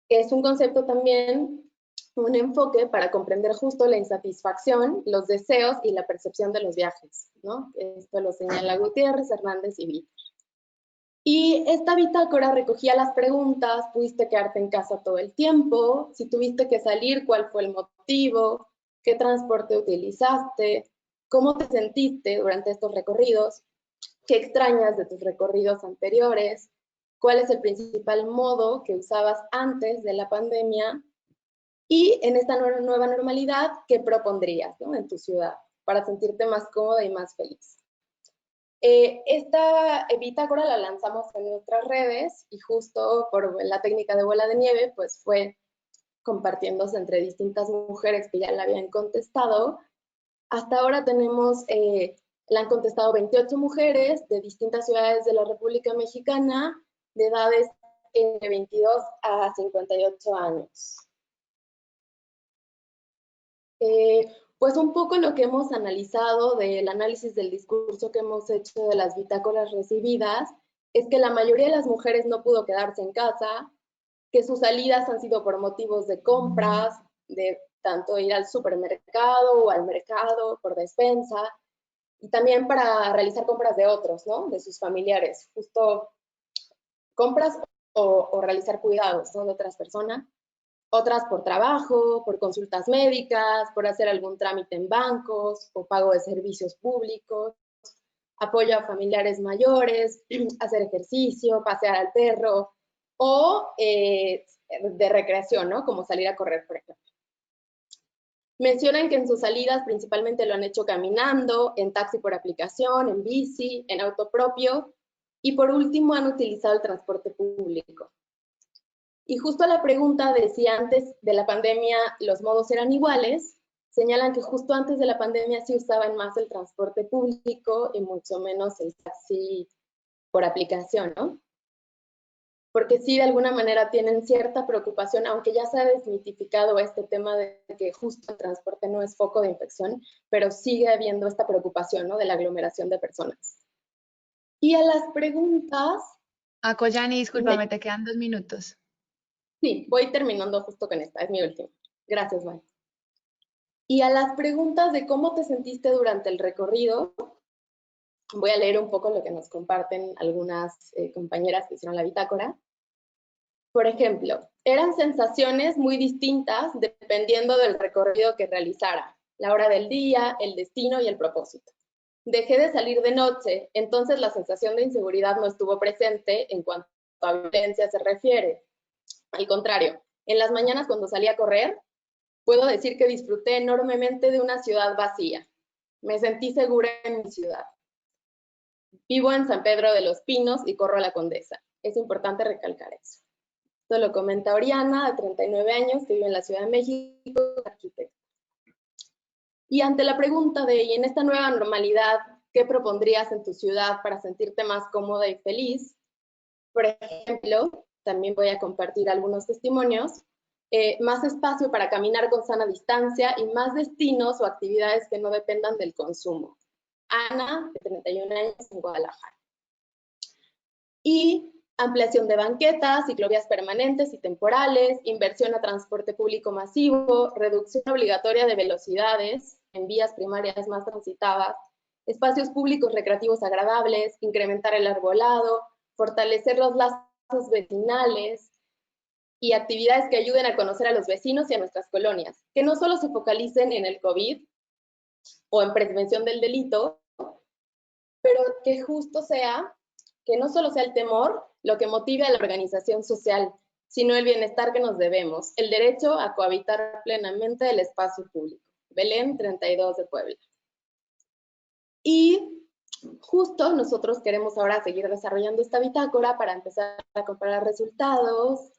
Es un concepto también, un enfoque para comprender justo la insatisfacción, los deseos y la percepción de los viajes, ¿no? Esto lo señala Gutiérrez, Hernández y Víter. Y esta bitácora recogía las preguntas: ¿pudiste quedarte en casa todo el tiempo? Si tuviste que salir, ¿cuál fue el motivo? ¿Qué transporte utilizaste? ¿Cómo te sentiste durante estos recorridos? ¿Qué extrañas de tus recorridos anteriores? ¿Cuál es el principal modo que usabas antes de la pandemia? Y en esta nueva normalidad, ¿qué propondrías, ¿no? En tu ciudad para sentirte más cómoda y más feliz? Esta bitácora la lanzamos en nuestras redes y justo por la técnica de bola de nieve, pues fue compartiéndose entre distintas mujeres que ya la habían contestado. Hasta ahora tenemos, la han contestado 28 mujeres de distintas ciudades de la República Mexicana, de edades de 22 a 58 años. Pues un poco lo que hemos analizado del análisis del discurso que hemos hecho de las bitácoras recibidas es que la mayoría de las mujeres no pudo quedarse en casa, que sus salidas han sido por motivos de compras, de tanto ir al supermercado o al mercado por despensa, y también para realizar compras de otros, ¿no? De sus familiares, justo compras o realizar cuidados, ¿no? De otras personas. Otras por trabajo, por consultas médicas, por hacer algún trámite en bancos o pago de servicios públicos, apoyo a familiares mayores, hacer ejercicio, pasear al perro o de recreación, ¿no? Como salir a correr, por ejemplo. Mencionan que en sus salidas principalmente lo han hecho caminando, en taxi por aplicación, en bici, en auto propio y por último han utilizado el transporte público. Y justo a la pregunta de si antes de la pandemia los modos eran iguales, señalan que justo antes de la pandemia sí usaban más el transporte público y mucho menos el taxi por aplicación, ¿no? Porque sí, de alguna manera tienen cierta preocupación, aunque ya se ha desmitificado este tema de que justo el transporte no es foco de infección, pero sigue habiendo esta preocupación, ¿no? De la aglomeración de personas. Y a las preguntas... Koyani, discúlpame, te quedan 2 minutos. Sí, voy terminando justo con esta, es mi última. Gracias, May. Y a las preguntas de cómo te sentiste durante el recorrido, voy a leer un poco lo que nos comparten algunas compañeras que hicieron la bitácora. Por ejemplo, eran sensaciones muy distintas dependiendo del recorrido que realizara, la hora del día, el destino y el propósito. Dejé de salir de noche, entonces la sensación de inseguridad no estuvo presente en cuanto a violencia se refiere. Al contrario, en las mañanas cuando salí a correr, puedo decir que disfruté enormemente de una ciudad vacía. Me sentí segura en mi ciudad. Vivo en San Pedro de los Pinos y corro a la Condesa. Es importante recalcar eso. Esto lo comenta Oriana, de 39 años, que vive en la Ciudad de México, arquitecta. Y ante la pregunta de, ¿y en esta nueva normalidad, qué propondrías en tu ciudad para sentirte más cómoda y feliz? Por ejemplo, también voy a compartir algunos testimonios, más espacio para caminar con sana distancia y más destinos o actividades que no dependan del consumo. Ana, de 31 años, en Guadalajara. Y ampliación de banquetas, ciclovías permanentes y temporales, inversión a transporte público masivo, reducción obligatoria de velocidades en vías primarias más transitadas, espacios públicos recreativos agradables, incrementar el arbolado, fortalecer los lazos vecinales y actividades que ayuden a conocer a los vecinos y a nuestras colonias, que no solo se focalicen en el COVID o en prevención del delito, pero que justo sea, que no solo sea el temor lo que motive a la organización social, sino el bienestar que nos debemos, el derecho a cohabitar plenamente el espacio público. Belén, 32 de Puebla. Y justo nosotros queremos ahora seguir desarrollando esta bitácora para empezar a comparar resultados,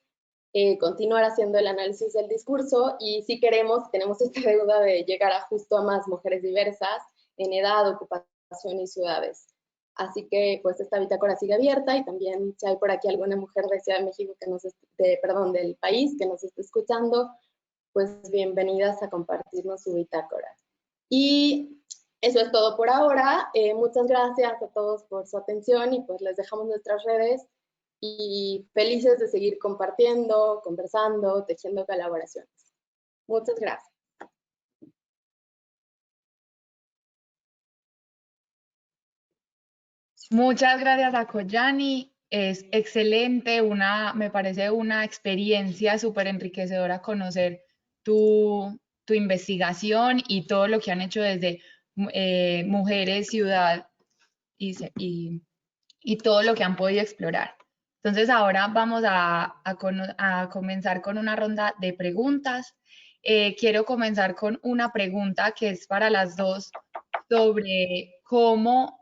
continuar haciendo el análisis del discurso y si queremos, tenemos esta deuda de llegar a justo a más mujeres diversas en edad, ocupación y ciudades. Así que pues esta bitácora sigue abierta y también si hay por aquí alguna mujer de Ciudad de México que nos del país que nos esté escuchando, pues bienvenidas a compartirnos su bitácora. Y eso es todo por ahora. Muchas gracias a todos por su atención y pues les dejamos nuestras redes y felices de seguir compartiendo, conversando, tejiendo colaboraciones. Muchas gracias. Muchas gracias a Koyani. Es excelente, me parece una experiencia súper enriquecedora conocer tu investigación y todo lo que han hecho desde Mujeres, Ciudad y todo lo que han podido explorar. Entonces ahora vamos a comenzar con una ronda de preguntas. Quiero comenzar con una pregunta que es para las dos sobre cómo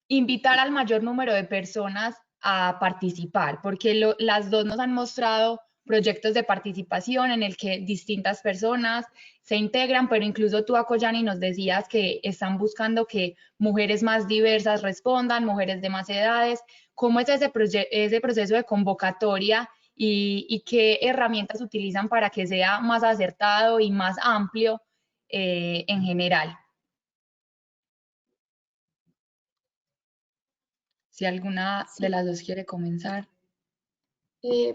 invitar al mayor número de personas a participar, porque las dos nos han mostrado proyectos de participación en el que distintas personas se integran, pero incluso tú, Koyani, nos decías que están buscando que mujeres más diversas respondan, mujeres de más edades. ¿Cómo es ese proceso de convocatoria y qué herramientas utilizan para que sea más acertado y más amplio en general? Si alguna de las dos quiere comenzar.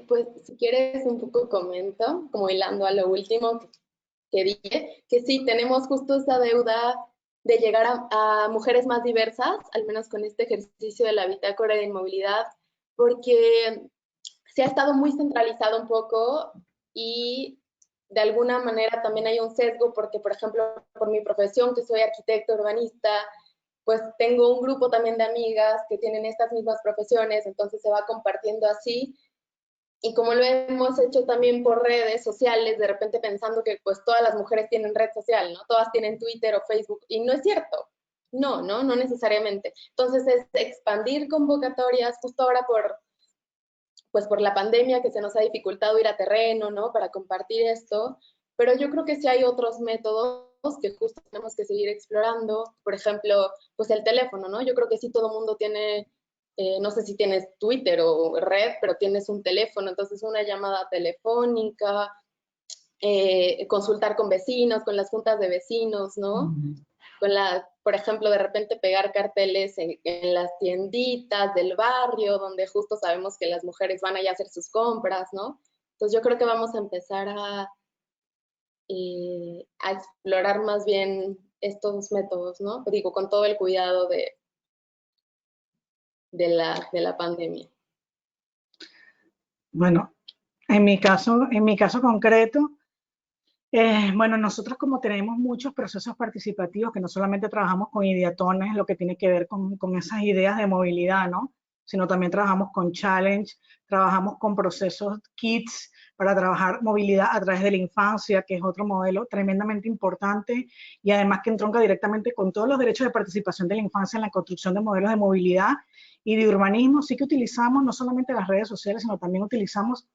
Pues si quieres un poco comento, como hilando a lo último que dije, que sí, tenemos justo esa deuda de llegar a mujeres más diversas, al menos con este ejercicio de la bitácora de movilidad, porque se ha estado muy centralizado un poco y de alguna manera también hay un sesgo porque, por ejemplo, por mi profesión, que soy arquitecto urbanista, pues tengo un grupo también de amigas que tienen estas mismas profesiones, entonces se va compartiendo así. Y como lo hemos hecho también por redes sociales, de repente pensando que pues todas las mujeres tienen red social, ¿no? Todas tienen Twitter o Facebook, y no es cierto. No necesariamente. Entonces es expandir convocatorias, justo ahora por la pandemia que se nos ha dificultado ir a terreno, ¿no? Para compartir esto, pero yo creo que sí hay otros métodos que justo tenemos que seguir explorando, por ejemplo, pues el teléfono, ¿no? Yo creo que sí todo el mundo tiene, no sé si tienes Twitter o red, pero tienes un teléfono, entonces una llamada telefónica, consultar con vecinos, con las juntas de vecinos, ¿no? Con por ejemplo, de repente pegar carteles en las tienditas del barrio, donde justo sabemos que las mujeres van allá a hacer sus compras, ¿no? Entonces yo creo que vamos a empezar a explorar más bien estos métodos, ¿no? Digo, con todo el cuidado de la pandemia. Bueno, en mi caso concreto, bueno, nosotros como tenemos muchos procesos participativos, que no solamente trabajamos con ideatones, lo que tiene que ver con esas ideas de movilidad, ¿no? Sino también trabajamos con challenge, trabajamos con procesos kits para trabajar movilidad a través de la infancia, que es otro modelo tremendamente importante y además que entronca directamente con todos los derechos de participación de la infancia en la construcción de modelos de movilidad y de urbanismo. Sí que utilizamos no solamente las redes sociales, sino también utilizamos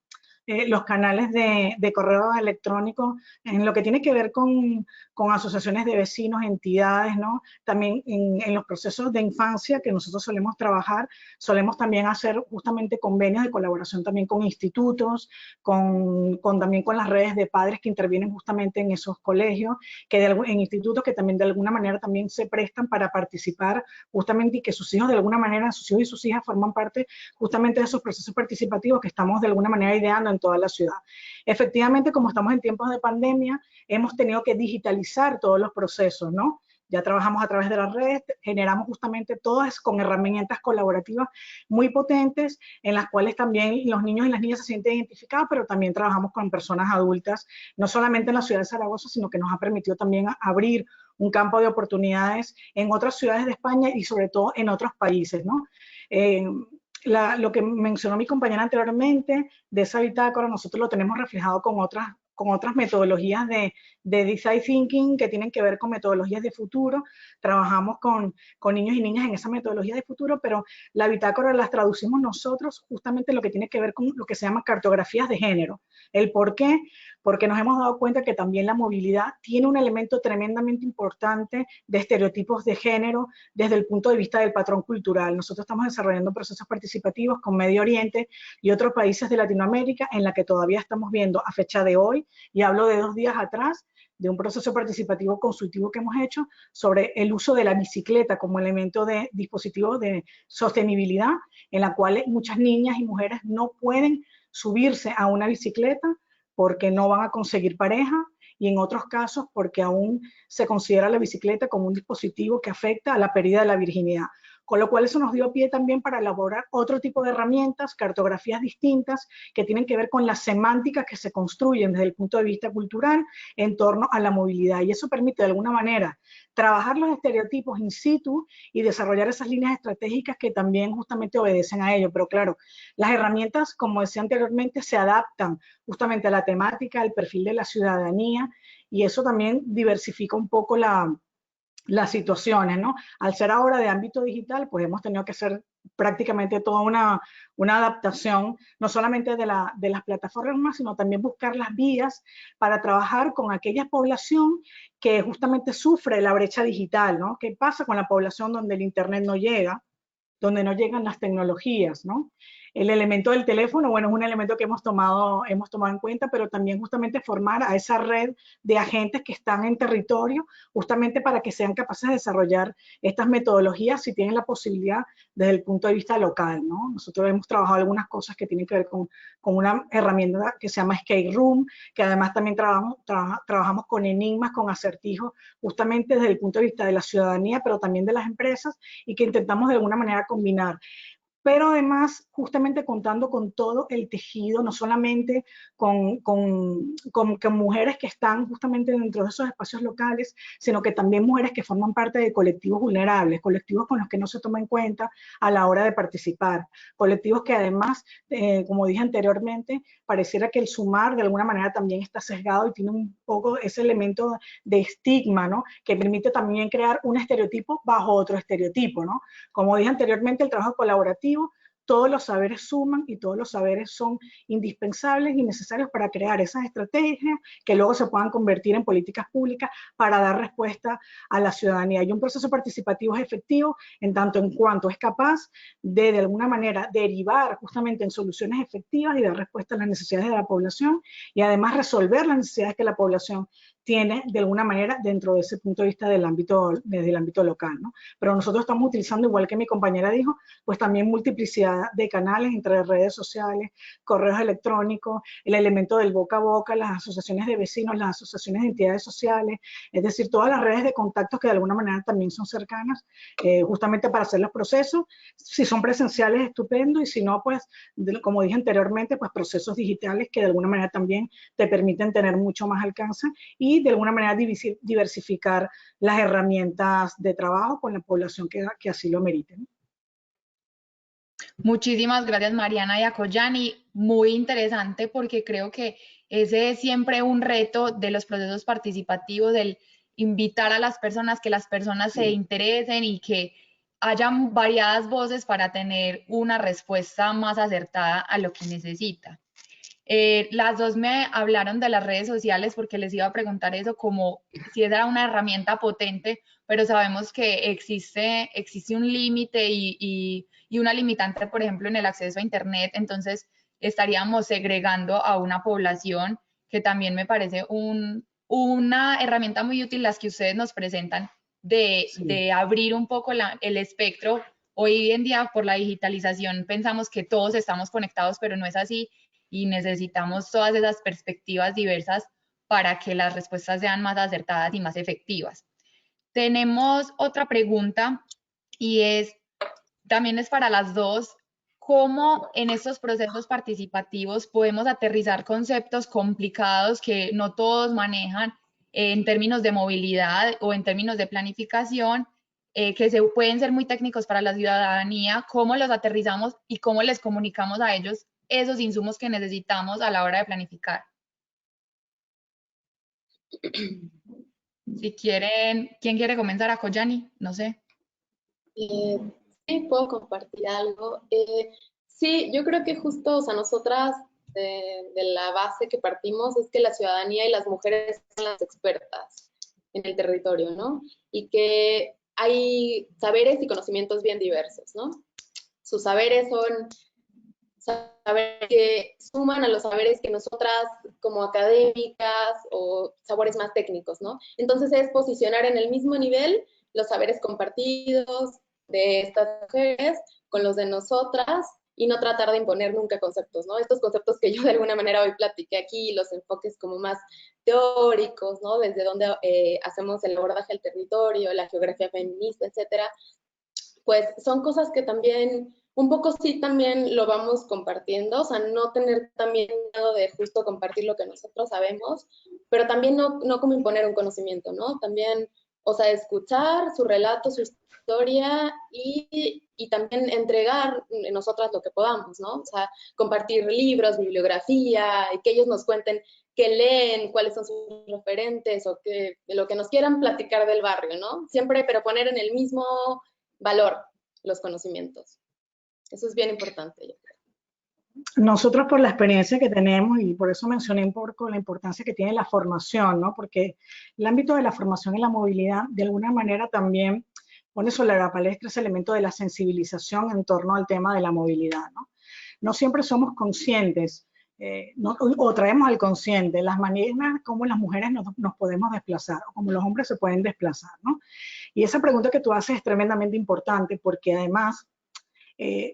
los canales de correo electrónico en lo que tiene que ver con asociaciones de vecinos, entidades, ¿no? También en los procesos de infancia que nosotros solemos trabajar, solemos también hacer justamente convenios de colaboración también con institutos, también con las redes de padres que intervienen justamente en esos colegios, en institutos que también de alguna manera también se prestan para participar justamente y que sus hijos de alguna manera, sus hijos y sus hijas forman parte justamente de esos procesos participativos que estamos de alguna manera ideando en toda la ciudad. Efectivamente, como estamos en tiempos de pandemia, hemos tenido que digitalizar todos los procesos, ¿no? Ya trabajamos a través de las redes, generamos justamente todas con herramientas colaborativas muy potentes, en las cuales también los niños y las niñas se sienten identificados, pero también trabajamos con personas adultas, no solamente en la ciudad de Zaragoza, sino que nos ha permitido también abrir un campo de oportunidades en otras ciudades de España y sobre todo en otros países, ¿no? Lo que mencionó mi compañera anteriormente, de esa bitácora, nosotros lo tenemos reflejado con otras metodologías de design thinking que tienen que ver con metodologías de futuro. Trabajamos con niños y niñas en esa metodología de futuro, pero la bitácora las traducimos nosotros justamente lo que tiene que ver con lo que se llama cartografías de género. ¿El por qué? Porque nos hemos dado cuenta que también la movilidad tiene un elemento tremendamente importante de estereotipos de género desde el punto de vista del patrón cultural. Nosotros estamos desarrollando procesos participativos con Medio Oriente y otros países de Latinoamérica en la que todavía estamos viendo a fecha de hoy, y hablo de 2 días atrás, de un proceso participativo consultivo que hemos hecho sobre el uso de la bicicleta como elemento de dispositivo de sostenibilidad, en la cual muchas niñas y mujeres no pueden subirse a una bicicleta porque no van a conseguir pareja, y en otros casos porque aún se considera la bicicleta como un dispositivo que afecta a la pérdida de la virginidad. Con lo cual eso nos dio pie también para elaborar otro tipo de herramientas, cartografías distintas, que tienen que ver con las semánticas que se construyen desde el punto de vista cultural en torno a la movilidad. Y eso permite de alguna manera trabajar los estereotipos in situ y desarrollar esas líneas estratégicas que también justamente obedecen a ello. Pero claro, las herramientas, como decía anteriormente, se adaptan justamente a la temática, al perfil de la ciudadanía, y eso también diversifica un poco las situaciones, ¿no? Al ser ahora de ámbito digital, pues hemos tenido que hacer prácticamente toda una adaptación, no solamente de las plataformas, sino también buscar las vías para trabajar con aquella población que justamente sufre la brecha digital, ¿no? ¿Qué pasa con la población donde el Internet no llega, donde no llegan las tecnologías, ¿no? El elemento del teléfono, bueno, es un elemento que hemos tomado en cuenta, pero también justamente formar a esa red de agentes que están en territorio, justamente para que sean capaces de desarrollar estas metodologías si tienen la posibilidad desde el punto de vista local, ¿no? Nosotros hemos trabajado algunas cosas que tienen que ver con una herramienta que se llama Escape Room, que además también trabajamos con enigmas, con acertijos, justamente desde el punto de vista de la ciudadanía, pero también de las empresas, y que intentamos de alguna manera combinar, pero además justamente contando con todo el tejido, no solamente con mujeres que están justamente dentro de esos espacios locales, sino que también mujeres que forman parte de colectivos vulnerables, colectivos con los que no se toma en cuenta a la hora de participar, colectivos que además, como dije anteriormente, pareciera que el sumar de alguna manera también está sesgado y tiene un poco ese elemento de estigma, ¿no? Que permite también crear un estereotipo bajo otro estereotipo, ¿no? Como dije anteriormente, el trabajo colaborativo, todos los saberes suman y todos los saberes son indispensables y necesarios para crear esas estrategias que luego se puedan convertir en políticas públicas para dar respuesta a la ciudadanía. Y un proceso participativo es efectivo en tanto en cuanto es capaz de alguna manera derivar justamente en soluciones efectivas y dar respuesta a las necesidades de la población, y además resolver las necesidades que la población tiene de alguna manera dentro de ese punto de vista desde el ámbito local, ¿no? Pero nosotros estamos utilizando, igual que mi compañera dijo, pues también multiplicidad de canales entre redes sociales, correos electrónicos, el elemento del boca a boca, las asociaciones de vecinos, las asociaciones de entidades sociales, es decir, todas las redes de contactos que de alguna manera también son cercanas, justamente para hacer los procesos. Si son presenciales, estupendo, y si no, pues, como dije anteriormente, pues procesos digitales que de alguna manera también te permiten tener mucho más alcance y de alguna manera diversificar las herramientas de trabajo con la población que así lo meriten. Muchísimas gracias, Mariana y Acoyani. Muy interesante porque creo que ese es siempre un reto de los procesos participativos, del invitar a las personas, que las personas se interesen y que hayan variadas voces para tener una respuesta más acertada a lo que necesita. Las dos me hablaron de las redes sociales porque les iba a preguntar eso, como si era una herramienta potente, pero sabemos que existe un límite y una limitante, por ejemplo, en el acceso a Internet. Entonces, estaríamos segregando a una población, que también me parece una herramienta muy útil las que ustedes nos presentan, de abrir un poco el espectro. Hoy en día, por la digitalización, pensamos que todos estamos conectados, pero no es así, y necesitamos todas esas perspectivas diversas para que las respuestas sean más acertadas y más efectivas. Tenemos otra pregunta y también es para las dos: ¿cómo en estos procesos participativos podemos aterrizar conceptos complicados que no todos manejan en términos de movilidad o en términos de planificación, que pueden ser muy técnicos para la ciudadanía? ¿Cómo los aterrizamos y cómo les comunicamos a ellos esos insumos que necesitamos a la hora de planificar? Si quieren, ¿quién quiere comenzar? Acoyani, no sé. Sí, puedo compartir algo. Sí, yo creo que justo, o sea, nosotras de la base que partimos es que la ciudadanía y las mujeres son las expertas en el territorio, ¿no? Y que hay saberes y conocimientos bien diversos, ¿no? Sus saberes son saberes que suman a los saberes que nosotras como académicas o sabores más técnicos, ¿no? Entonces es posicionar en el mismo nivel los saberes compartidos de estas mujeres con los de nosotras y no tratar de imponer nunca conceptos, ¿no? Estos conceptos que yo de alguna manera hoy platiqué aquí, los enfoques como más teóricos, ¿no? Desde donde hacemos el abordaje del territorio, la geografía feminista, etcétera, pues son cosas que también un poco sí también lo vamos compartiendo, o sea, no tener también miedo de justo compartir lo que nosotros sabemos, pero también no como imponer un conocimiento, ¿no? También, o sea, escuchar su relato, su historia y también entregar nosotras lo que podamos, ¿no? O sea, compartir libros, bibliografía, y que ellos nos cuenten qué leen, cuáles son sus referentes o lo que nos quieran platicar del barrio, ¿no? Siempre, pero poner en el mismo valor los conocimientos. Eso es bien importante, yo creo. Nosotros, por la experiencia que tenemos, y por eso mencioné un poco la importancia que tiene la formación, ¿no? Porque el ámbito de la formación y la movilidad de alguna manera también pone sobre la palestra ese elemento de la sensibilización en torno al tema de la movilidad, ¿no? No siempre somos conscientes, o traemos al consciente las maneras como las mujeres nos podemos desplazar, o como los hombres se pueden desplazar, ¿no? Y esa pregunta que tú haces es tremendamente importante, porque además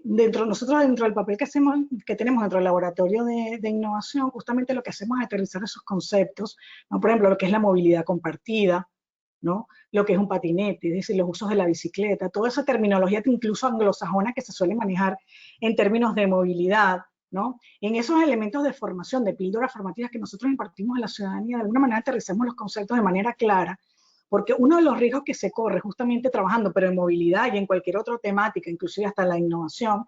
nosotros dentro del papel que tenemos dentro del laboratorio de innovación, justamente lo que hacemos es aterrizar esos conceptos, ¿no? Por ejemplo, lo que es la movilidad compartida, ¿no? Lo que es un patinete, es decir, los usos de la bicicleta, toda esa terminología incluso anglosajona que se suele manejar en términos de movilidad, ¿no? En esos elementos de formación, de píldoras formativas que nosotros impartimos a la ciudadanía, de alguna manera aterrizamos los conceptos de manera clara, porque uno de los riesgos que se corre justamente trabajando, pero en movilidad y en cualquier otra temática, inclusive hasta la innovación,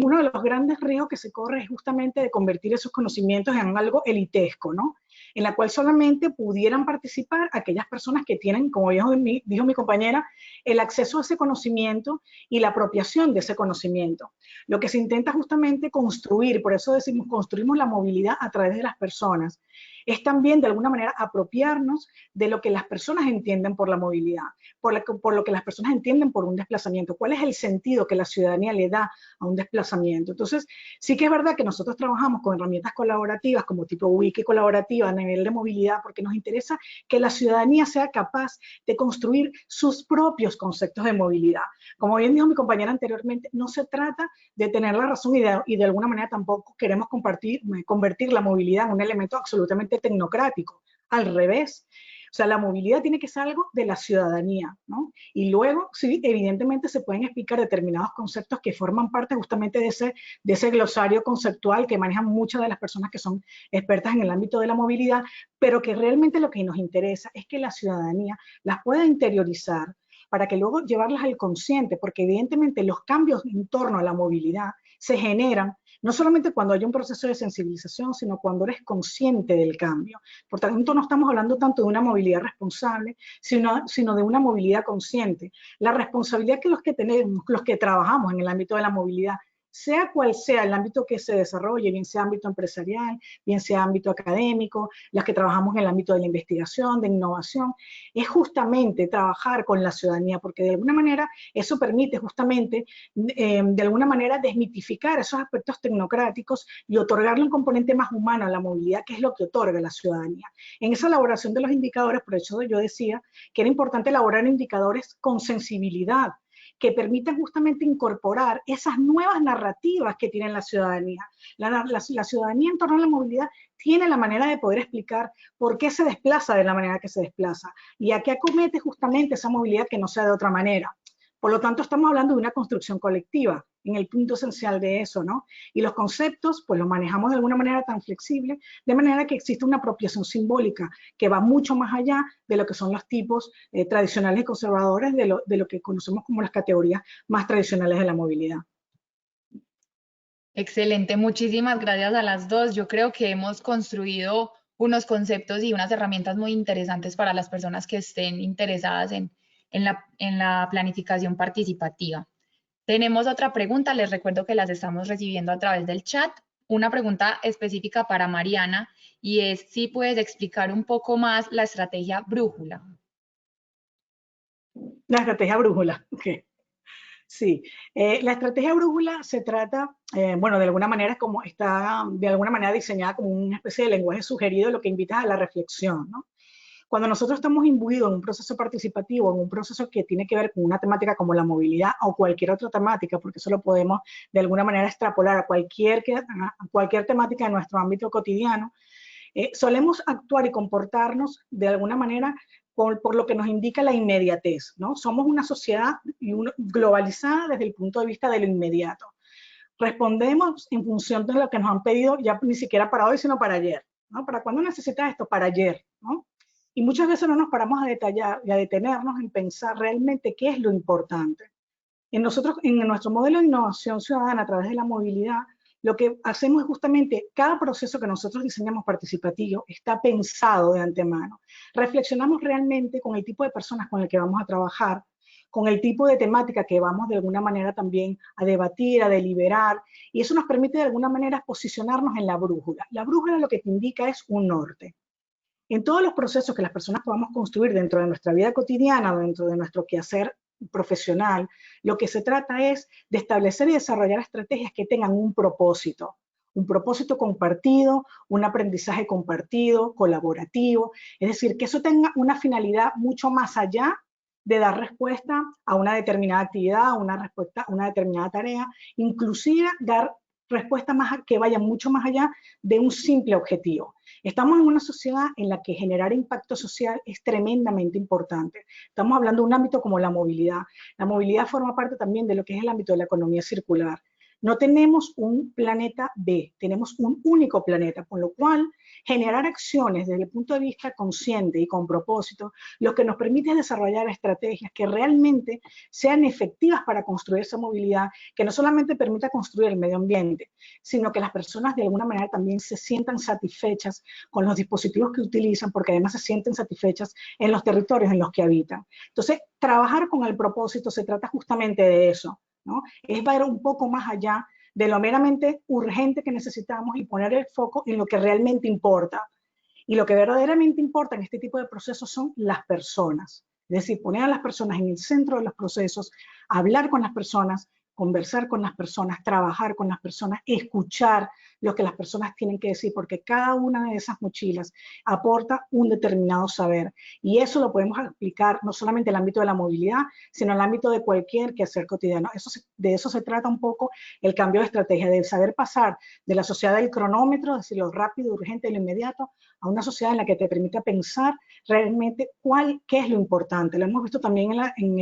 uno de los grandes riesgos que se corre es justamente de convertir esos conocimientos en algo elitesco, ¿no? En la cual solamente pudieran participar aquellas personas que tienen, como dijo mi compañera, el acceso a ese conocimiento y la apropiación de ese conocimiento. Lo que se intenta justamente construir, por eso decimos, construimos la movilidad a través de las personas, es también de alguna manera apropiarnos de lo que las personas entienden por la movilidad, por lo que las personas entienden por un desplazamiento, cuál es el sentido que la ciudadanía le da a un desplazamiento. Entonces, sí que es verdad que nosotros trabajamos con herramientas colaborativas como tipo wiki colaborativa a nivel de movilidad, porque nos interesa que la ciudadanía sea capaz de construir sus propios conceptos de movilidad. Como bien dijo mi compañera anteriormente, no se trata de tener la razón y de alguna manera tampoco queremos convertir la movilidad en un elemento absolutamente tecnocrático. Al revés. O sea, la movilidad tiene que ser algo de la ciudadanía, ¿no? Y luego, sí, evidentemente se pueden explicar determinados conceptos que forman parte justamente de ese glosario conceptual que manejan muchas de las personas que son expertas en el ámbito de la movilidad, pero que realmente lo que nos interesa es que la ciudadanía las pueda interiorizar para que luego llevarlas al consciente, porque evidentemente los cambios en torno a la movilidad se generan no solamente cuando hay un proceso de sensibilización, sino cuando eres consciente del cambio. Por tanto, no estamos hablando tanto de una movilidad responsable, sino de una movilidad consciente. La responsabilidad que tenemos, los que trabajamos en el ámbito de la movilidad, sea cual sea el ámbito que se desarrolle, bien sea ámbito empresarial, bien sea ámbito académico, las que trabajamos en el ámbito de la investigación, de innovación, es justamente trabajar con la ciudadanía, porque de alguna manera eso permite justamente, de alguna manera, desmitificar esos aspectos tecnocráticos y otorgarle un componente más humano a la movilidad, que es lo que otorga la ciudadanía. En esa elaboración de los indicadores, por eso yo decía que era importante elaborar indicadores con sensibilidad, que permitan justamente incorporar esas nuevas narrativas que tiene la ciudadanía. La ciudadanía en torno a la movilidad tiene la manera de poder explicar por qué se desplaza de la manera que se desplaza y a qué acomete justamente esa movilidad que no sea de otra manera. Por lo tanto, estamos hablando de una construcción colectiva, en el punto esencial de eso, ¿no? Y los conceptos, pues los manejamos de alguna manera tan flexible, de manera que existe una apropiación simbólica que va mucho más allá de lo que son los tipos tradicionales y conservadores de lo que conocemos como las categorías más tradicionales de la movilidad. Excelente, muchísimas gracias a las dos. Yo creo que hemos construido unos conceptos y unas herramientas muy interesantes para las personas que estén interesadas en la planificación participativa. Tenemos otra pregunta, les recuerdo que las estamos recibiendo a través del chat. Una pregunta específica para Mariana y es si puedes explicar un poco más la estrategia brújula. La estrategia brújula, ok. Sí, la estrategia brújula se trata, bueno, de alguna manera es como está, de alguna manera diseñada como una especie de lenguaje sugerido, lo que invita a la reflexión, ¿no? Cuando nosotros estamos imbuidos en un proceso participativo, en un proceso que tiene que ver con una temática como la movilidad o cualquier otra temática, porque eso lo podemos de alguna manera extrapolar a cualquier temática de nuestro ámbito cotidiano, solemos actuar y comportarnos de alguna manera por lo que nos indica la inmediatez, ¿no? Somos una sociedad globalizada desde el punto de vista de lo inmediato. Respondemos en función de lo que nos han pedido, ya ni siquiera para hoy, sino para ayer, ¿no? ¿Para cuándo necesitas esto? Para ayer, ¿no? Y muchas veces no nos paramos a detallar y a detenernos en pensar realmente qué es lo importante. En nuestro modelo de innovación ciudadana a través de la movilidad, lo que hacemos es justamente, cada proceso que nosotros diseñamos participativo está pensado de antemano. Reflexionamos realmente con el tipo de personas con el que vamos a trabajar, con el tipo de temática que vamos de alguna manera también a debatir, a deliberar, y eso nos permite de alguna manera posicionarnos en la brújula. La brújula lo que te indica es un norte. En todos los procesos que las personas podamos construir dentro de nuestra vida cotidiana, dentro de nuestro quehacer profesional, lo que se trata es de establecer y desarrollar estrategias que tengan un propósito compartido, un aprendizaje compartido, colaborativo, es decir, que eso tenga una finalidad mucho más allá de dar respuesta a una determinada actividad, a una determinada tarea, inclusive dar respuesta que vaya mucho más allá de un simple objetivo. Estamos en una sociedad en la que generar impacto social es tremendamente importante. Estamos hablando de un ámbito como la movilidad. La movilidad forma parte también de lo que es el ámbito de la economía circular. No tenemos un planeta B, tenemos un único planeta, con lo cual generar acciones desde el punto de vista consciente y con propósito, lo que nos permite es desarrollar estrategias que realmente sean efectivas para construir esa movilidad, que no solamente permita construir el medio ambiente, sino que las personas de alguna manera también se sientan satisfechas con los dispositivos que utilizan, porque además se sienten satisfechas en los territorios en los que habitan. Entonces, trabajar con el propósito se trata justamente de eso, ¿no? Es ver un poco más allá de lo meramente urgente que necesitamos y poner el foco en lo que realmente importa. Y lo que verdaderamente importa en este tipo de procesos son las personas. Es decir, poner a las personas en el centro de los procesos, hablar con las personas, conversar con las personas, trabajar con las personas, escuchar lo que las personas tienen que decir, porque cada una de esas mochilas aporta un determinado saber. Y eso lo podemos aplicar no solamente en el ámbito de la movilidad, sino en el ámbito de cualquier quehacer cotidiano. De eso se trata un poco el cambio de estrategia, de saber pasar de la sociedad del cronómetro, es decir, lo rápido, urgente y lo inmediato, a una sociedad en la que te permita pensar realmente qué es lo importante. Lo hemos visto también en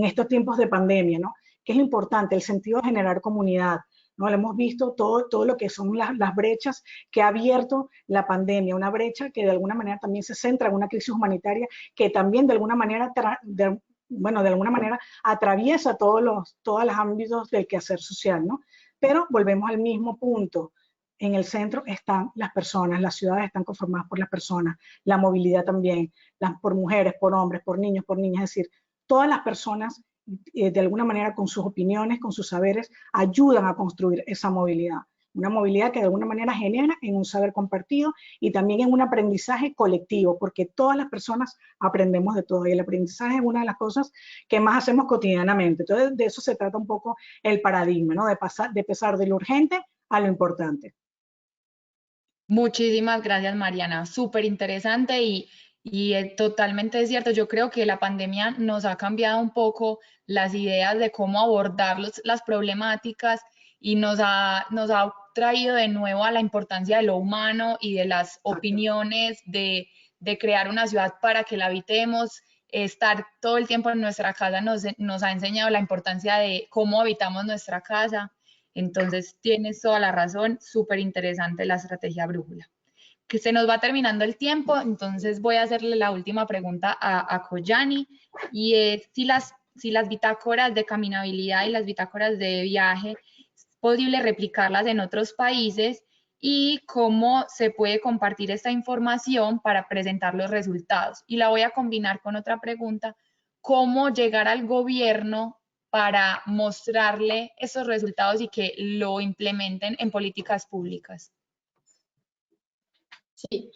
estos tiempos de pandemia, ¿no? ¿Qué es lo importante? El sentido de generar comunidad, ¿no? Lo hemos visto todo lo que son las brechas que ha abierto la pandemia, una brecha que de alguna manera también se centra en una crisis humanitaria que también de alguna manera, de alguna manera atraviesa todos los ámbitos del quehacer social, ¿no? Pero volvemos al mismo punto. En el centro están las personas, las ciudades están conformadas por las personas, la movilidad también, por mujeres, por hombres, por niños, por niñas, es decir, todas las personas de alguna manera con sus opiniones, con sus saberes, ayudan a construir esa movilidad. Una movilidad que de alguna manera genera en un saber compartido y también en un aprendizaje colectivo, porque todas las personas aprendemos de todo y el aprendizaje es una de las cosas que más hacemos cotidianamente. Entonces, de eso se trata un poco el paradigma, ¿no? De pasar de lo urgente a lo importante. Muchísimas gracias, Mariana. Súper interesante y totalmente cierto. Yo creo que la pandemia nos ha cambiado un poco las ideas de cómo abordar las problemáticas y nos ha traído de nuevo a la importancia de lo humano y de las opiniones, de crear una ciudad para que la habitemos. Estar todo el tiempo en nuestra casa nos ha enseñado la importancia de cómo habitamos nuestra casa. Entonces, tienes toda la razón, súper interesante la estrategia brújula. Que se nos va terminando el tiempo, entonces voy a hacerle la última pregunta a Koyani, y es si las bitácoras de caminabilidad y las bitácoras de viaje es posible replicarlas en otros países y cómo se puede compartir esta información para presentar los resultados. Y la voy a combinar con otra pregunta: ¿cómo llegar al gobierno para mostrarle esos resultados y que lo implementen en políticas públicas? Sí,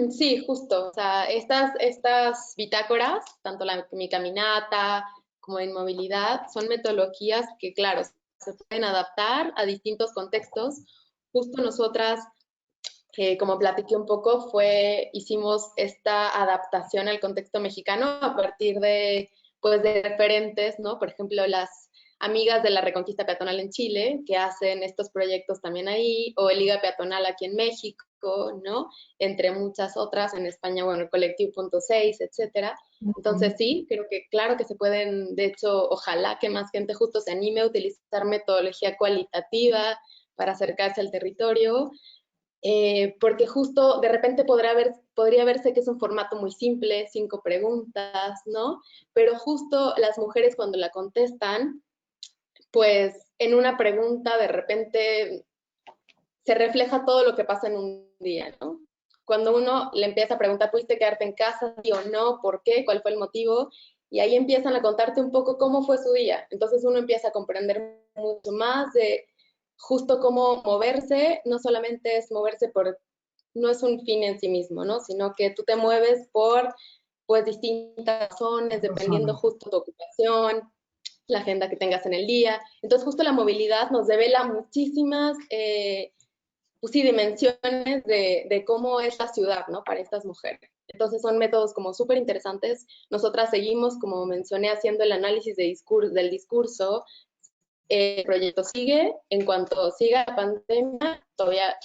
sí, justo. O sea, estas bitácoras, tanto mi caminata como en movilidad, son metodologías que, claro, se pueden adaptar a distintos contextos. Justo nosotras, como platiqué un poco, hicimos esta adaptación al contexto mexicano a partir de, pues, de referentes, ¿no? Por ejemplo, las amigas de la Reconquista Peatonal en Chile, que hacen estos proyectos también ahí, o el Liga Peatonal aquí en México, ¿no? Entre muchas otras, en España, bueno, el Colectivo Punto 6, etcétera. Entonces, sí, creo que claro que se pueden, de hecho, ojalá que más gente justo se anime a utilizar metodología cualitativa para acercarse al territorio, porque justo de repente podría verse que es un formato muy simple, 5 preguntas, ¿no? Pero justo las mujeres cuando la contestan, pues en una pregunta de repente se refleja todo lo que pasa en un día, ¿no? Cuando uno le empieza a preguntar, ¿pudiste quedarte en casa, sí o no? ¿Por qué? ¿Cuál fue el motivo? Y ahí empiezan a contarte un poco cómo fue su día. Entonces uno empieza a comprender mucho más de justo cómo moverse. No solamente es moverse no es un fin en sí mismo, ¿no? Sino que tú te mueves por, pues, distintas razones, dependiendo justo tu ocupación, la agenda que tengas en el día. Entonces justo la movilidad nos devela muchísimas pues sí, dimensiones de cómo es la ciudad, ¿no? Para estas mujeres. Entonces son métodos como súper interesantes. Nosotras seguimos, como mencioné, haciendo el análisis del discurso. El proyecto sigue. En cuanto siga la pandemia, todavía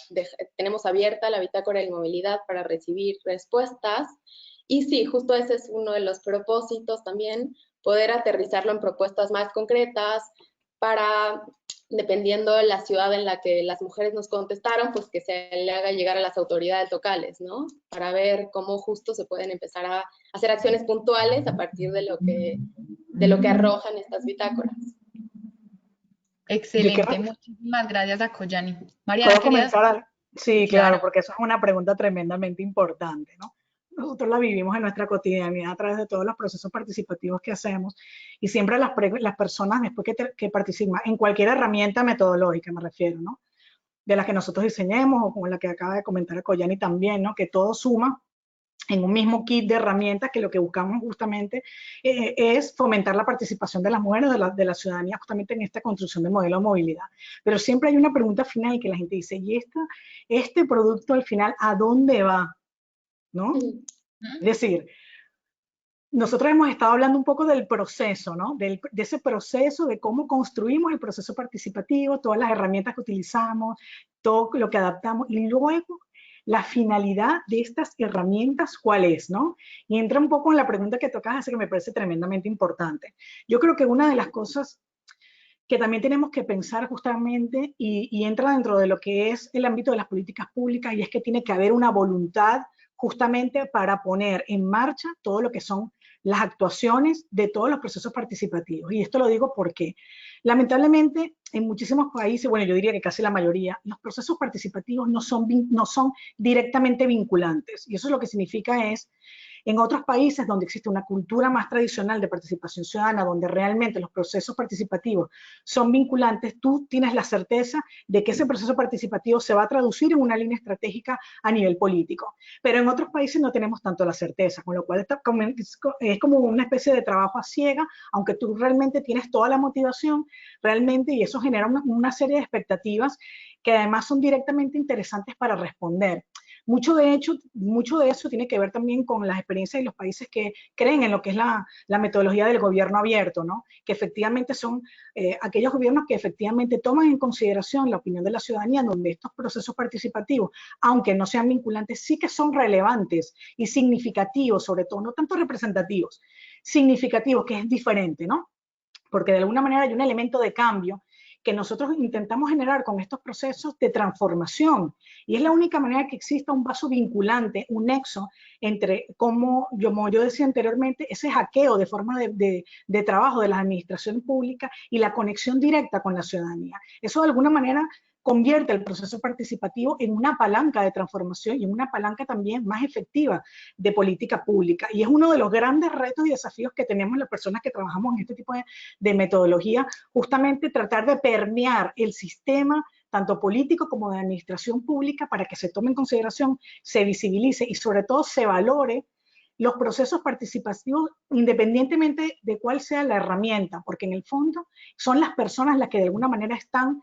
tenemos abierta la bitácora de movilidad para recibir respuestas. Y sí, justo ese es uno de los propósitos también, poder aterrizarlo en propuestas más concretas para, dependiendo de la ciudad en la que las mujeres nos contestaron, pues que se le haga llegar a las autoridades locales, ¿no? Para ver cómo justo se pueden empezar a hacer acciones puntuales a partir de lo que arrojan estas bitácoras. Excelente, muchísimas gracias a Koyani. Mariana, ¿puedo comenzar? Sí, claro, Claro. porque eso es una pregunta tremendamente importante, ¿no? Nosotros la vivimos en nuestra cotidianidad a través de todos los procesos participativos que hacemos y siempre las personas después que participan en cualquier herramienta metodológica, me refiero, ¿no? de las que nosotros diseñemos o como la que acaba de comentar Koyani también, ¿no? Que todo suma en un mismo kit de herramientas que lo que buscamos justamente es fomentar la participación de las mujeres, de la ciudadanía justamente en esta construcción de modelo de movilidad. Pero siempre hay una pregunta final que la gente dice, ¿y este producto al final a dónde va? ¿No? Es decir, nosotros hemos estado hablando un poco del proceso, ¿no? De ese proceso, de cómo construimos el proceso participativo, todas las herramientas que utilizamos, todo lo que adaptamos, y luego la finalidad de estas herramientas, ¿cuál es, no? Y entra un poco en la pregunta que tocas hacer, que me parece tremendamente importante. Yo creo que una de las cosas que también tenemos que pensar justamente, y entra dentro de lo que es el ámbito de las políticas públicas, y es que tiene que haber una voluntad justamente para poner en marcha todo lo que son las actuaciones de todos los procesos participativos. Y esto lo digo porque, lamentablemente, en muchísimos países, bueno, yo diría que casi la mayoría, los procesos participativos no son directamente vinculantes. Y eso lo que significa es, en otros países donde existe una cultura más tradicional de participación ciudadana, donde realmente los procesos participativos son vinculantes, tú tienes la certeza de que ese proceso participativo se va a traducir en una línea estratégica a nivel político. Pero en otros países no tenemos tanto la certeza, con lo cual es como una especie de trabajo a ciega, aunque tú realmente tienes toda la motivación, realmente, y eso genera una serie de expectativas que además son directamente interesantes para responder. Mucho de eso tiene que ver también con las experiencias de los países que creen en lo que es la metodología del gobierno abierto, ¿no? Que efectivamente son aquellos gobiernos que efectivamente toman en consideración la opinión de la ciudadanía, donde estos procesos participativos, aunque no sean vinculantes, sí que son relevantes y significativos, sobre todo, no tanto representativos, significativos, que es diferente, ¿no? Porque de alguna manera hay un elemento de cambio que nosotros intentamos generar con estos procesos de transformación. Y es la única manera que exista un vaso vinculante, un nexo entre, como yo decía anteriormente, ese hackeo de forma de trabajo de la administración pública y la conexión directa con la ciudadanía. Eso de alguna manera convierte el proceso participativo en una palanca de transformación y en una palanca también más efectiva de política pública. Y es uno de los grandes retos y desafíos que tenemos las personas que trabajamos en este tipo de metodología, justamente tratar de permear el sistema tanto político como de administración pública para que se tome en consideración, se visibilice y sobre todo se valore los procesos participativos independientemente de cuál sea la herramienta, porque en el fondo son las personas las que de alguna manera están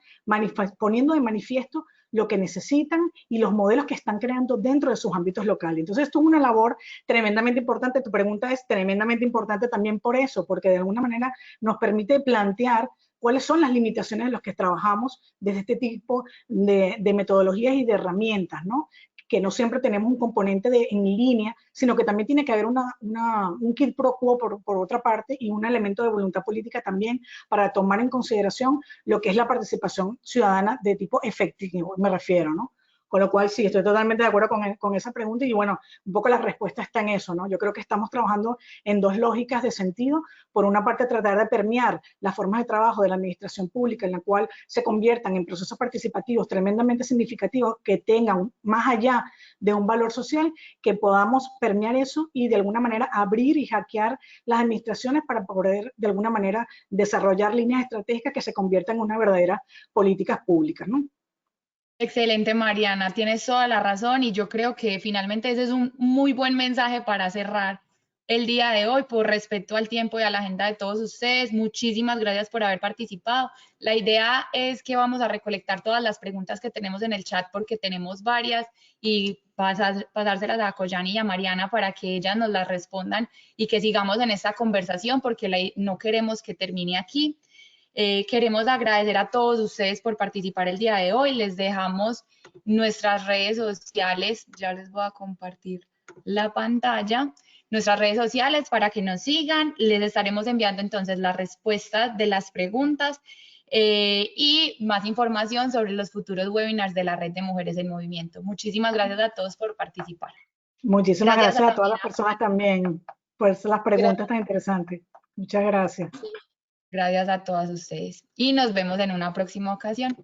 poniendo de manifiesto lo que necesitan y los modelos que están creando dentro de sus ámbitos locales. Entonces, esto es una labor tremendamente importante. Tu pregunta es tremendamente importante también por eso, porque de alguna manera nos permite plantear cuáles son las limitaciones en las que trabajamos desde este tipo de metodologías y de herramientas, ¿no? Que no siempre tenemos un componente en línea, sino que también tiene que haber un quid pro quo por otra parte y un elemento de voluntad política también para tomar en consideración lo que es la participación ciudadana de tipo efectivo, me refiero, ¿no? Con lo cual, sí, estoy totalmente de acuerdo con esa pregunta y bueno, un poco la respuesta está en eso, ¿no? Yo creo que estamos trabajando en dos lógicas de sentido. Por una parte, tratar de permear las formas de trabajo de la administración pública en la cual se conviertan en procesos participativos tremendamente significativos que tengan más allá de un valor social, que podamos permear eso y de alguna manera abrir y hackear las administraciones para poder de alguna manera desarrollar líneas estratégicas que se conviertan en una verdadera políticas públicas, ¿no? Excelente, Mariana, tienes toda la razón y yo creo que finalmente ese es un muy buen mensaje para cerrar el día de hoy por respeto al tiempo y a la agenda de todos ustedes. Muchísimas gracias por haber participado. La idea es que vamos a recolectar todas las preguntas que tenemos en el chat porque tenemos varias y pasárselas a Koyani y a Mariana para que ellas nos las respondan y que sigamos en esta conversación porque no queremos que termine aquí. Queremos agradecer a todos ustedes por participar el día de hoy. Les dejamos nuestras redes sociales. Ya les voy a compartir la pantalla. Nuestras redes sociales para que nos sigan. Les estaremos enviando entonces las respuestas de las preguntas y más información sobre los futuros webinars de la Red de Mujeres en Movimiento. Muchísimas gracias a todos por participar. Muchísimas gracias a todas las personas también por las preguntas tan interesantes. Muchas gracias. Gracias a todas ustedes y nos vemos en una próxima ocasión.